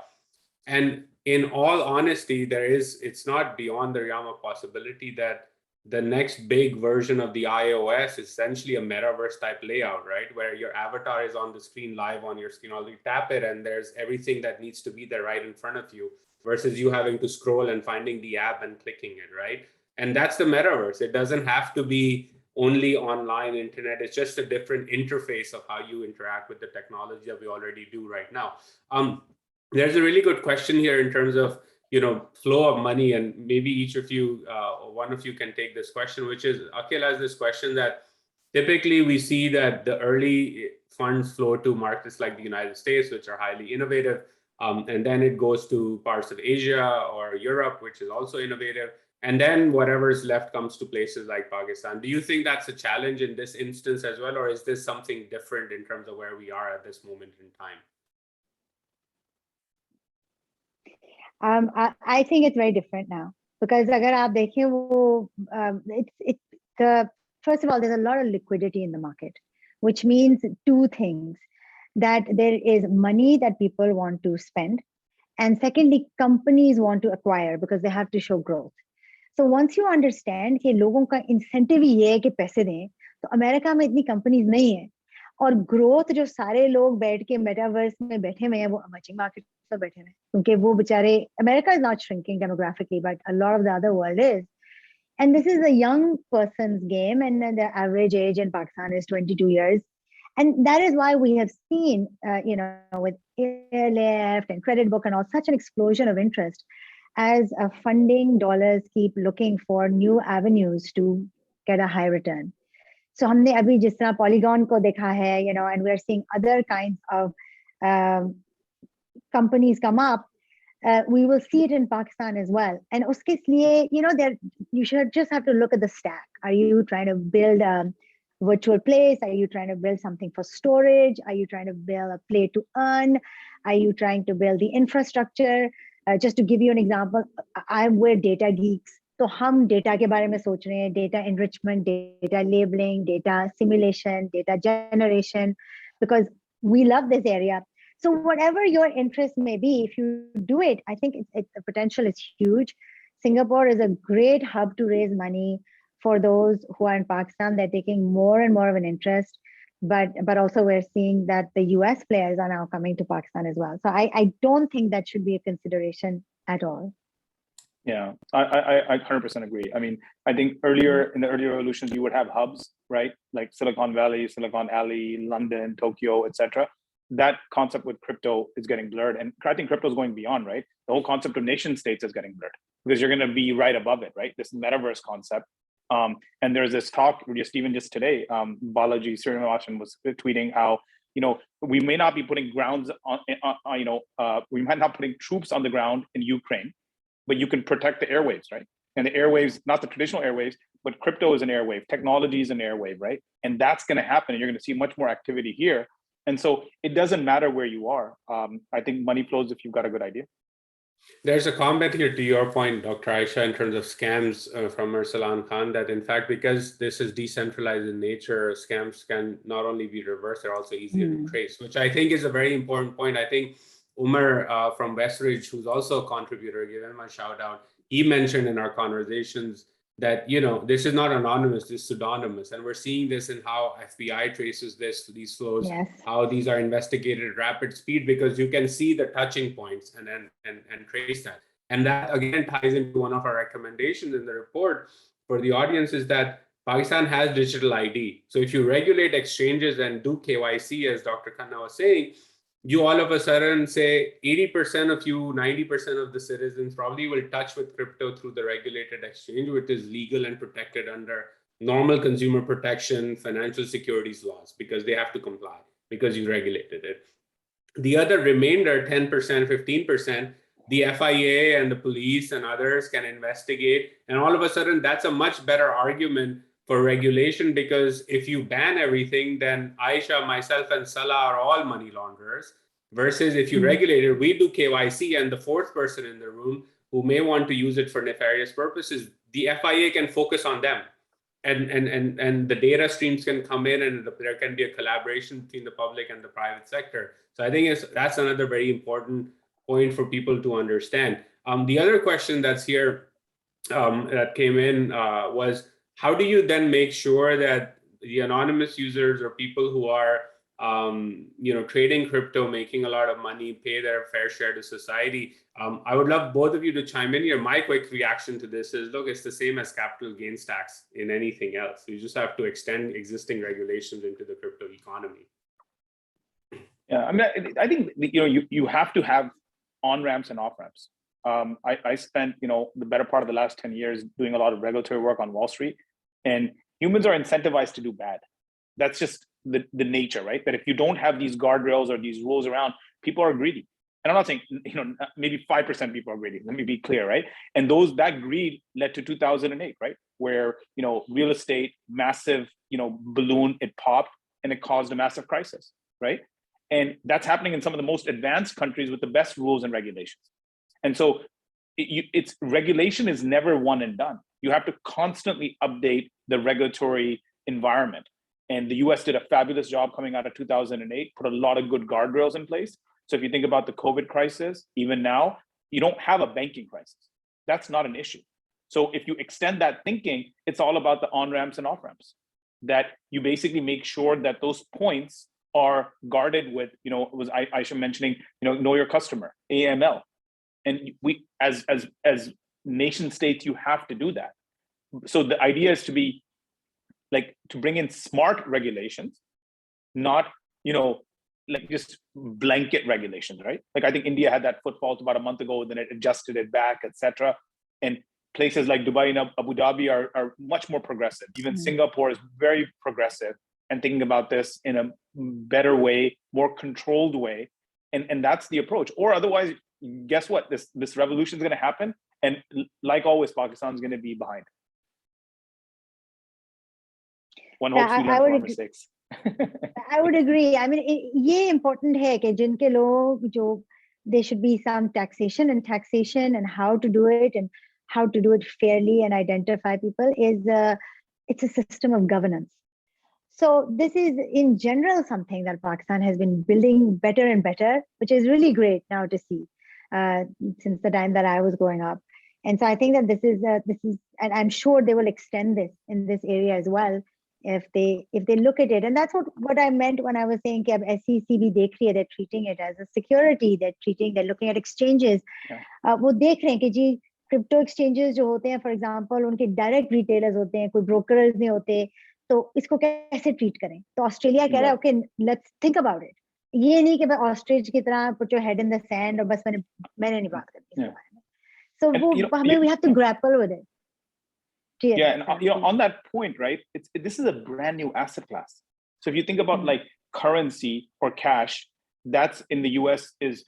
And in all honesty, it's not beyond the realm of possibility that the next big version of the iOS is essentially a metaverse type layout, right? Where your avatar is on the screen, live on your screen. All you tap it and there's everything that needs to be there right in front of you, versus you having to scroll and finding the app and clicking it, right? And that's the metaverse. It doesn't have to be only online internet. It's just a different interface of how you interact with the technology that we already do right now. There's a really good question here in terms of, flow of money, and maybe each of you, or one of you can take this question, which is, Akhil has this question that typically we see that the early funds flow to markets like the United States, which are highly innovative. And then it goes to parts of Asia or Europe, which is also innovative. And then whatever is left comes to places like Pakistan. Do you think that's a challenge in this instance as well? Or is this something different in terms of where we are at this moment in time? I think it's very different now, because agar aap dekhein wo, first of all, there's a lot of liquidity in the market, which means two things. That there is money that people want to spend, and secondly, companies want to acquire because they have to show growth. So once you understand कि लोगों का incentive ही ये है कि पैसे दें, तो America में इतनी companies नहीं है, और growth जो सारे लोग बैठ के metaverse में बैठे हुए हैं वो emerging markets में बैठे हुए हैं, क्योंकि वो बेचारे, America is not shrinking demographically, but a lot of the other world is. And this is a young person's game, and the average age in Pakistan is 22 years. And that is why we have seen, with airlift and credit book and all, such an explosion of interest as funding dollars keep looking for new avenues to get a high return. So हमने अभी जिस तरह Polygon को देखा है, and we're seeing other kinds of companies come up. We will see it in Pakistan as well. And uske liye, you should just have to look at the stack. Are you trying to build a virtual place? Are you trying to build something for storage? Are you trying to build a play to earn? Are you trying to build the infrastructure? Just to give you an example, we're data geeks. So हम data के बारे में सोच रहे हैं, data enrichment, data labeling, data simulation, data generation, because we love this area. So whatever your interest may be, if you do it, I think the potential is huge. Singapore is a great hub to raise money for those who are in Pakistan. They're taking more and more of an interest, but also we're seeing that the US players are now coming to Pakistan as well. So I don't think that should be a consideration at all. Yeah, I 100% agree. I mean, I think in the earlier revolutions, you would have hubs, right? Like Silicon Valley, Silicon Alley, London, Tokyo, etc. that concept with crypto is getting blurred. And I think crypto is going beyond, right? The whole concept of nation states is getting blurred because you're going to be right above it, right? This metaverse concept. And there's this talk just today, Balaji Srinivasan was tweeting how, we may not be putting grounds on, we might not putting troops on the ground in Ukraine, but you can protect the airwaves, right? And the airwaves, not the traditional airwaves, but crypto is an airwave, technology is an airwave, right? And that's going to happen. And you're going to see much more activity here. And so it doesn't matter where you are. I think money flows if you've got a good idea. There's a comment here to your point, Dr. Aisha, in terms of scams from Arsalan Khan, that in fact, because this is decentralized in nature, scams can not only be reversed, they're also easier to trace, which I think is a very important point. I think Umar from Westridge, who's also a contributor, give him a shout out. He mentioned in our conversations that, this is not anonymous, this is pseudonymous. And we're seeing this in how FBI traces these flows, how these are investigated at rapid speed, because you can see the touching points and trace that. And that again ties into one of our recommendations in the report for the audience, is that Pakistan has digital ID. So if you regulate exchanges and do KYC, as Dr. Khanna was saying, you all of a sudden say 80% of you, 90% of the citizens probably will touch with crypto through the regulated exchange, which is legal and protected under normal consumer protection, financial securities laws, because they have to comply, because you regulated it. The other remainder, 10%, 15%, the FIA and the police and others can investigate. And all of a sudden, that's a much better argument for regulation, because if you ban everything, then Aisha, myself, and Salah are all money launderers. Versus if you regulate it, we do KYC, and the fourth person in the room who may want to use it for nefarious purposes, the FIA can focus on them, and the data streams can come in, and there can be a collaboration between the public and the private sector. So I think that's another very important point for people to understand. The other question that's here that came in was, how do you then make sure that the anonymous users or people who are trading crypto, making a lot of money, pay their fair share to society? I would love both of you to chime in here. My quick reaction to this is, look, it's the same as capital gains tax in anything else. You just have to extend existing regulations into the crypto economy. Yeah, I mean, I think you have to have on-ramps and off-ramps. I spent the better part of the last 10 years doing a lot of regulatory work on Wall Street, and humans are incentivized to do bad. That's just the nature, right? That if you don't have these guardrails or these rules around, people are greedy. And I'm not saying maybe 5% people are greedy. Let me be clear, right? And that greed led to 2008, right? Where real estate, massive balloon, it popped and it caused a massive crisis, right? And that's happening in some of the most advanced countries with the best rules and regulations. And so regulation is never one and done. You have to constantly update the regulatory environment. And the US did a fabulous job coming out of 2008, put a lot of good guardrails in place. So if you think about the COVID crisis, even now, you don't have a banking crisis. That's not an issue. So if you extend that thinking, it's all about the on-ramps and off-ramps, that you basically make sure that those points are guarded with, was Aisha mentioning, know your customer, AML. And we, as nation states, you have to do that. So the idea is to be to bring in smart regulations, not, just blanket regulations, right? I think India had that footfall about a month ago, then it adjusted it back, etc. And places like Dubai and Abu Dhabi are much more progressive. Even Singapore is very progressive and thinking about this in a better way, more controlled way. And that's the approach. Or otherwise, guess what? This revolution is going to happen. And like always, Pakistan is going to be behind. One hopes we learn from our mistakes. I would agree. I mean, ये important है कि जिनके लोग जो there should be some taxation and how to do it and how to do it fairly and identify people it's a system of governance. So this is in general something that Pakistan has been building better and better, which is really great now to see since the time that I was growing up. And so I think that this is, and I'm sure they will extend this in this area as well if they look at it. And that's what I meant when I was saying कि अब SEC भी देख रही है, they're treating it as a security, they're looking at exchanges. वो देख रहे हैं कि जी crypto exchanges जो होते हैं, for example, उनके direct retailers होते हैं, कोई brokers नहीं होते, तो इसको कैसे treat करें? तो ऑस्ट्रेलिया कह रहा है, okay, let's think about it. ये नहीं कि ऑस्ट्रिच की तरह put your head in the sand और बस मैंने नहीं बात करनी इसके बारे में. So we have to grapple with it. Yeah, and on that point, right? This is a brand new asset class. So if you think about like currency or cash, that's in the US is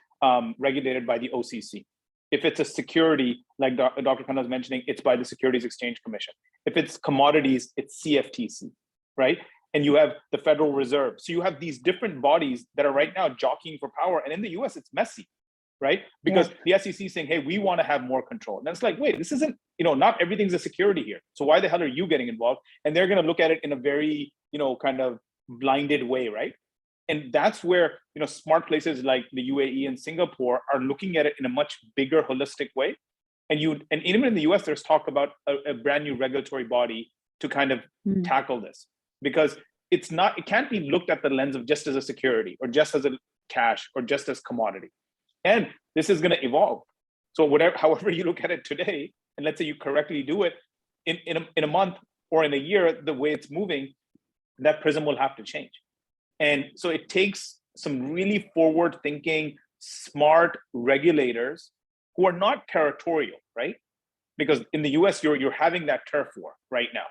regulated by the OCC. If it's a security, like Dr. Khanna was mentioning, it's by the Securities Exchange Commission. If it's commodities, it's CFTC, right? And you have the Federal Reserve. So you have these different bodies that are right now jockeying for power. And in the US, it's messy, right? Because the SEC is saying, hey, we want to have more control. And it's like, wait, this isn't, not everything's a security here. So why the hell are you getting involved? And they're going to look at it in a very, kind of blinded way, right? And that's where, smart places like the UAE and Singapore are looking at it in a much bigger holistic way. And even in the US, there's talk about a brand new regulatory body to kind of tackle this, because it can't be looked at the lens of just as a security or just as a cash or just as commodity. And this is going to evolve. So however you look at it today, and let's say you correctly do it in a month or in a year, the way it's moving, that prism will have to change. And so it takes some really forward-thinking, smart regulators who are not territorial, right? Because in the US, you're having that turf war right now.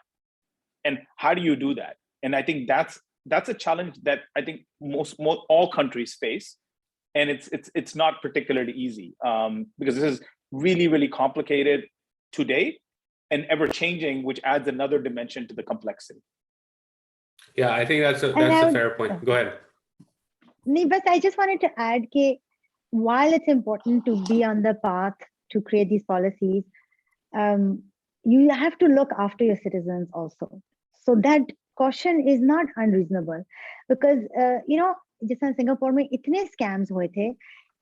And how do you do that? And I think that's a challenge that I think most all countries face. And it's not particularly easy because this is really, really complicated today and ever changing, which adds another dimension to the complexity. Yeah, I think that's a fair point. Go ahead. But I just wanted to add that while it's important to be on the path to create these policies, you have to look after your citizens also. So that caution is not unreasonable because, जैसे Singapore में इतने scams हुए थे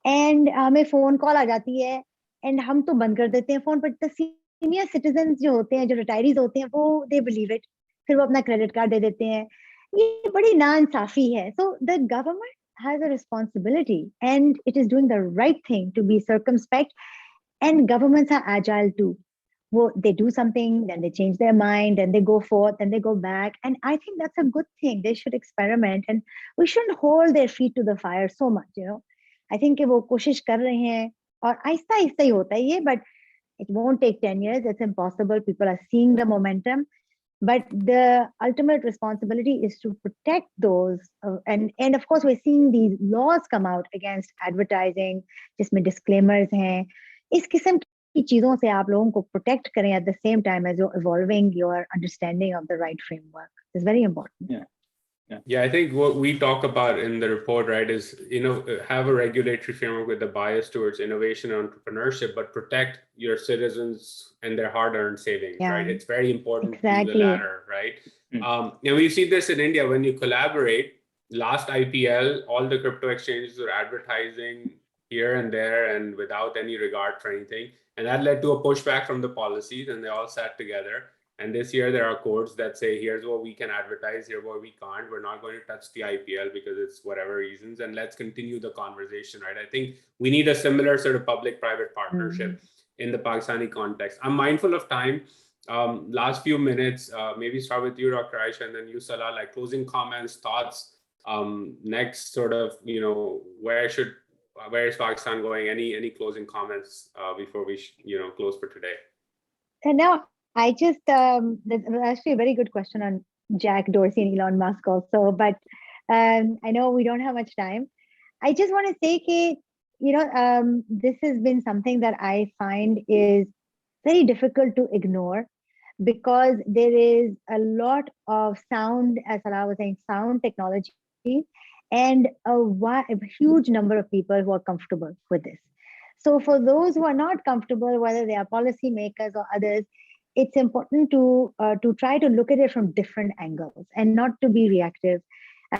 and हमें phone call आ जाती है and हम तो बंद कर देते हैं phone, but the senior citizens जो होते हैं, जो रिटायरीज होते हैं, वो दे बिलीव इट, फिर वो अपना क्रेडिट कार्ड दे देते हैं. ये बड़ी नाइंसाफी है. So the government has a responsibility and it is doing the right thing to be circumspect, and governments are agile too. Well, they do something, then they change their mind, and they go forth, and they go back. And I think that's a good thing. They should experiment, and we shouldn't hold their feet to the fire so much. I think वो कोशिश कर रहे हैं और आहिस्ता आहिस्ता ही होता है ये, but it won't take 10 years. It's impossible. People are seeing the momentum, but the ultimate responsibility is to protect those. And of course, we're seeing these laws come out against advertising, जिसमें disclaimers हैं. इस किस्म चीजों से आप लोगों को protect करें at the same time as you're evolving your understanding of the right framework. It's very important. Yeah, I think what we talk about in the report, right, is, have a regulatory framework with a bias towards innovation and entrepreneurship, but protect your citizens and their hard-earned savings, right? It's very important to do the latter, right? And we see this in India when you collaborate. Last IPL, all the crypto exchanges were advertising here and there and without any regard for anything. And that led to a pushback from the policies, and they all sat together. And this year there are codes that say, here's what we can advertise, here's what we can't. We're not going to touch the IPL because it's whatever reasons, and let's continue the conversation, right? I think we need a similar sort of public-private partnership in the Pakistani context. I'm mindful of time. Last few minutes, maybe start with you, Dr. Aisha, and then you, Salah, like closing comments, thoughts, next sort of, where is Pakistan going? Any closing comments before we close for today? No, I just that's actually a very good question on Jack Dorsey and Elon Musk also, but I know we don't have much time. I just want to say that this has been something that I find is very difficult to ignore, because there is a lot of sound, as Salah was saying, sound technology, and a huge number of people who are comfortable with this. So for those who are not comfortable, whether they are policymakers or others, it's important to try to look at it from different angles and not to be reactive,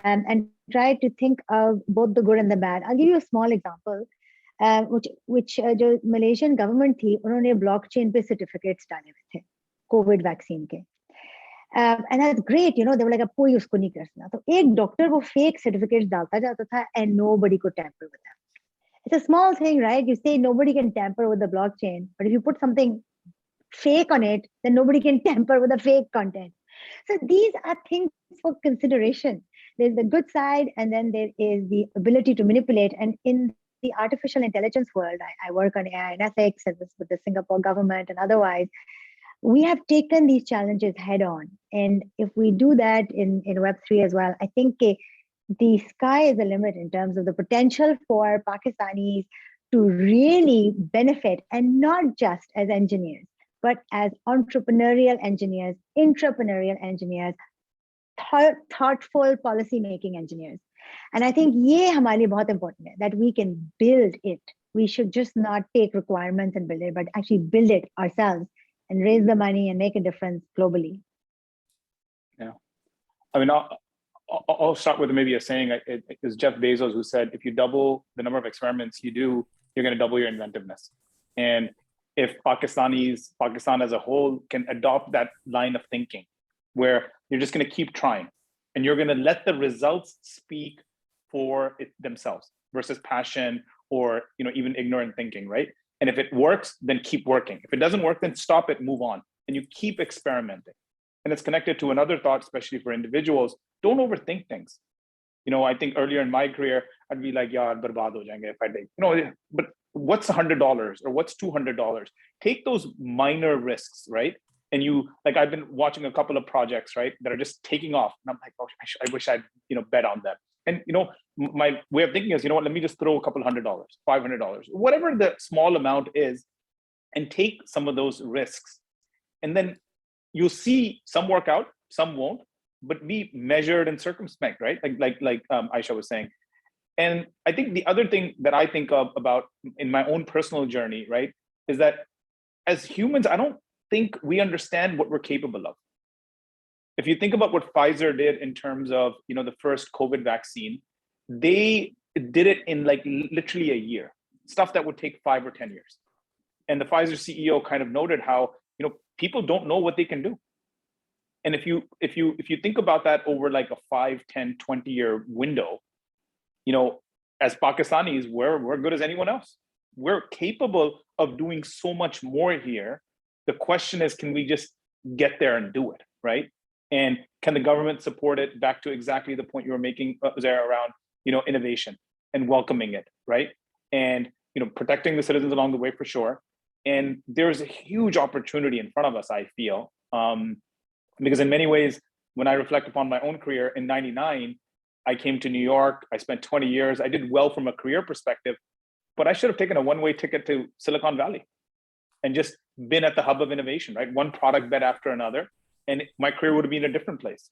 and try to think of both the good and the bad. I'll give you a small example, which जो Malaysian government थी, उन्होंने blockchain पे certificates डाले हुए थे COVID vaccine के. And that's great, they were like, कोई उसको नहीं कर सकता. तो एक डॉक्टर वो fake certificates डालता जाता था, and nobody could tamper with them. It's a small thing, right? You say nobody can tamper with the blockchain, but if you put something fake on it, then nobody can tamper with the fake content. So these are things for consideration. there's the good side, and then there is the ability to manipulate. And in the artificial intelligence world, I work on AI and ethics with the Singapore government and otherwise. We have taken these challenges head on. And if we do that in Web3 as well, I think the sky is the limit in terms of the potential for Pakistanis to really benefit, and not just as engineers, but as entrepreneurial engineers, intrapreneurial engineers, thoughtful policy-making engineers. And I think ये हमारे लिए बहुत important है, that we can build it. We should just not take requirements and build it, but actually build it ourselves and raise the money and make a difference globally. Yeah, I mean, I'll start with maybe a saying. It was Jeff Bezos who said, if you double the number of experiments you do, you're going to double your inventiveness. And if Pakistan as a whole can adopt that line of thinking, where you're just going to keep trying and you're going to let the results speak for it themselves versus passion or even ignorant thinking, right? And if it works, then keep working. If it doesn't work, then stop it, move on, and you keep experimenting. And it's connected to another thought, especially for individuals. Don't overthink things. I think earlier in my career, I'd be like, "Yeah, barbaad ho jayenge if I take." But what's $100 or what's $200? Take those minor risks, right? And I've been watching a couple of projects, right, that are just taking off, and I'm like, "Oh, I wish I'd bet on them." And my way of thinking is, let me just throw a couple $100, $500, whatever the small amount is, and take some of those risks. And then you'll see some work out, some won't, but be measured and circumspect, right? Like Aisha was saying. And I think the other thing that I think about in my own personal journey, right, is that as humans, I don't think we understand what we're capable of. If you think about what Pfizer did in terms of, the first COVID vaccine, they did it in literally a year, stuff that would take 5 or 10 years. And the Pfizer CEO kind of noted how, people don't know what they can do. And if you think about that over like a 5, 10, 20-year window, as Pakistanis, we're good as anyone else. We're capable of doing so much more here. The question is, can we just get there and do it, right? And can the government support it? Back to exactly the point you were making, Uzair, around innovation and welcoming it, right? And protecting the citizens along the way for sure. And there's a huge opportunity in front of us, I feel, because in many ways, when I reflect upon my own career in '99, I came to New York. I spent 20 years. I did well from a career perspective, but I should have taken a one-way ticket to Silicon Valley and just been at the hub of innovation, right? One product bet after another. And my career would have been in a different place.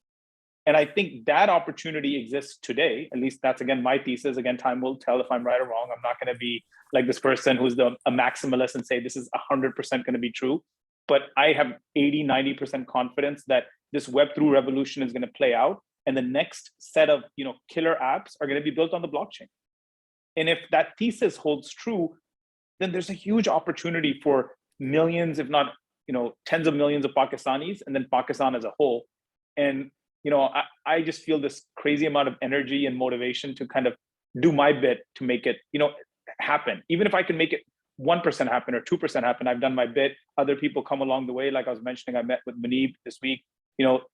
And I think that opportunity exists today. At least that's, again, my thesis. Again, time will tell if I'm right or wrong. I'm not going to be like this person who's a maximalist and say this is 100% going to be true. But I have 80, 90% confidence that this Web3 revolution is going to play out. And the next set of killer apps are going to be built on the blockchain. And if that thesis holds true, then there's a huge opportunity for millions, if not tens of millions of Pakistanis, and then Pakistan as a whole. And I just feel this crazy amount of energy and motivation to kind of do my bit to make it happen. Even if I can make it 1% happen or 2% happen, I've done my bit. Other people come along the way. Like I was mentioning, I met with Manib this week.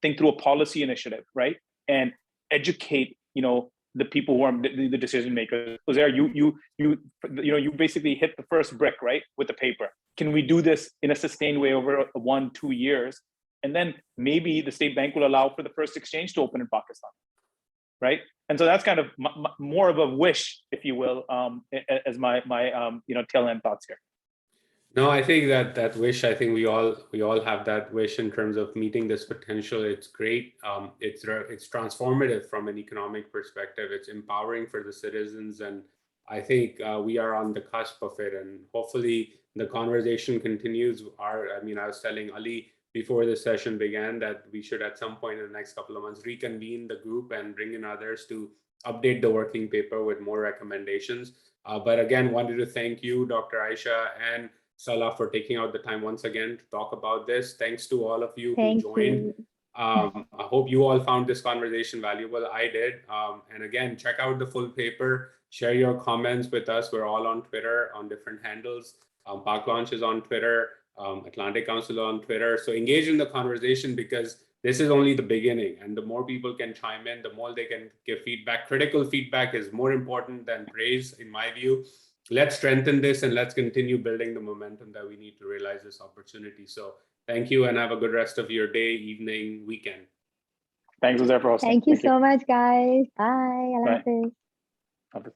Think through a policy initiative, right, and educate the people who are the decision makers. So there, you basically hit the first brick, right, with the paper. Can we do this in a sustained way over 1-2 years? And then maybe the state bank will allow for the first exchange to open in Pakistan, right? And so that's kind of more of a wish, if you will, as my tail end thoughts here. No, I think that wish, I think we all have that wish in terms of meeting this potential. It's great. It's transformative from an economic perspective. It's empowering for the citizens. And I think we are on the cusp of it. And hopefully the conversation continues. I was telling Ali before the session began that we should at some point in the next couple of months reconvene the group and bring in others to update the working paper with more recommendations. But again, wanted to thank you, Dr. Aisha and Salah, for taking out the time once again to talk about this. Thanks to all of you who joined. I hope you all found this conversation valuable. I did. And again, check out the full paper, share your comments with us. We're all on Twitter on different handles. Paklaunch is on Twitter, Atlantic Council on Twitter. So engage in the conversation, because this is only the beginning. And the more people can chime in, the more they can give feedback. Critical feedback is more important than praise, in my view. Let's strengthen this and let's continue building the momentum that we need to realize this opportunity. So thank you and have a good rest of your day, evening, weekend. Thanks, Uzair, for hosting. Thank you so much, guys. Bye. Allah Hafiz.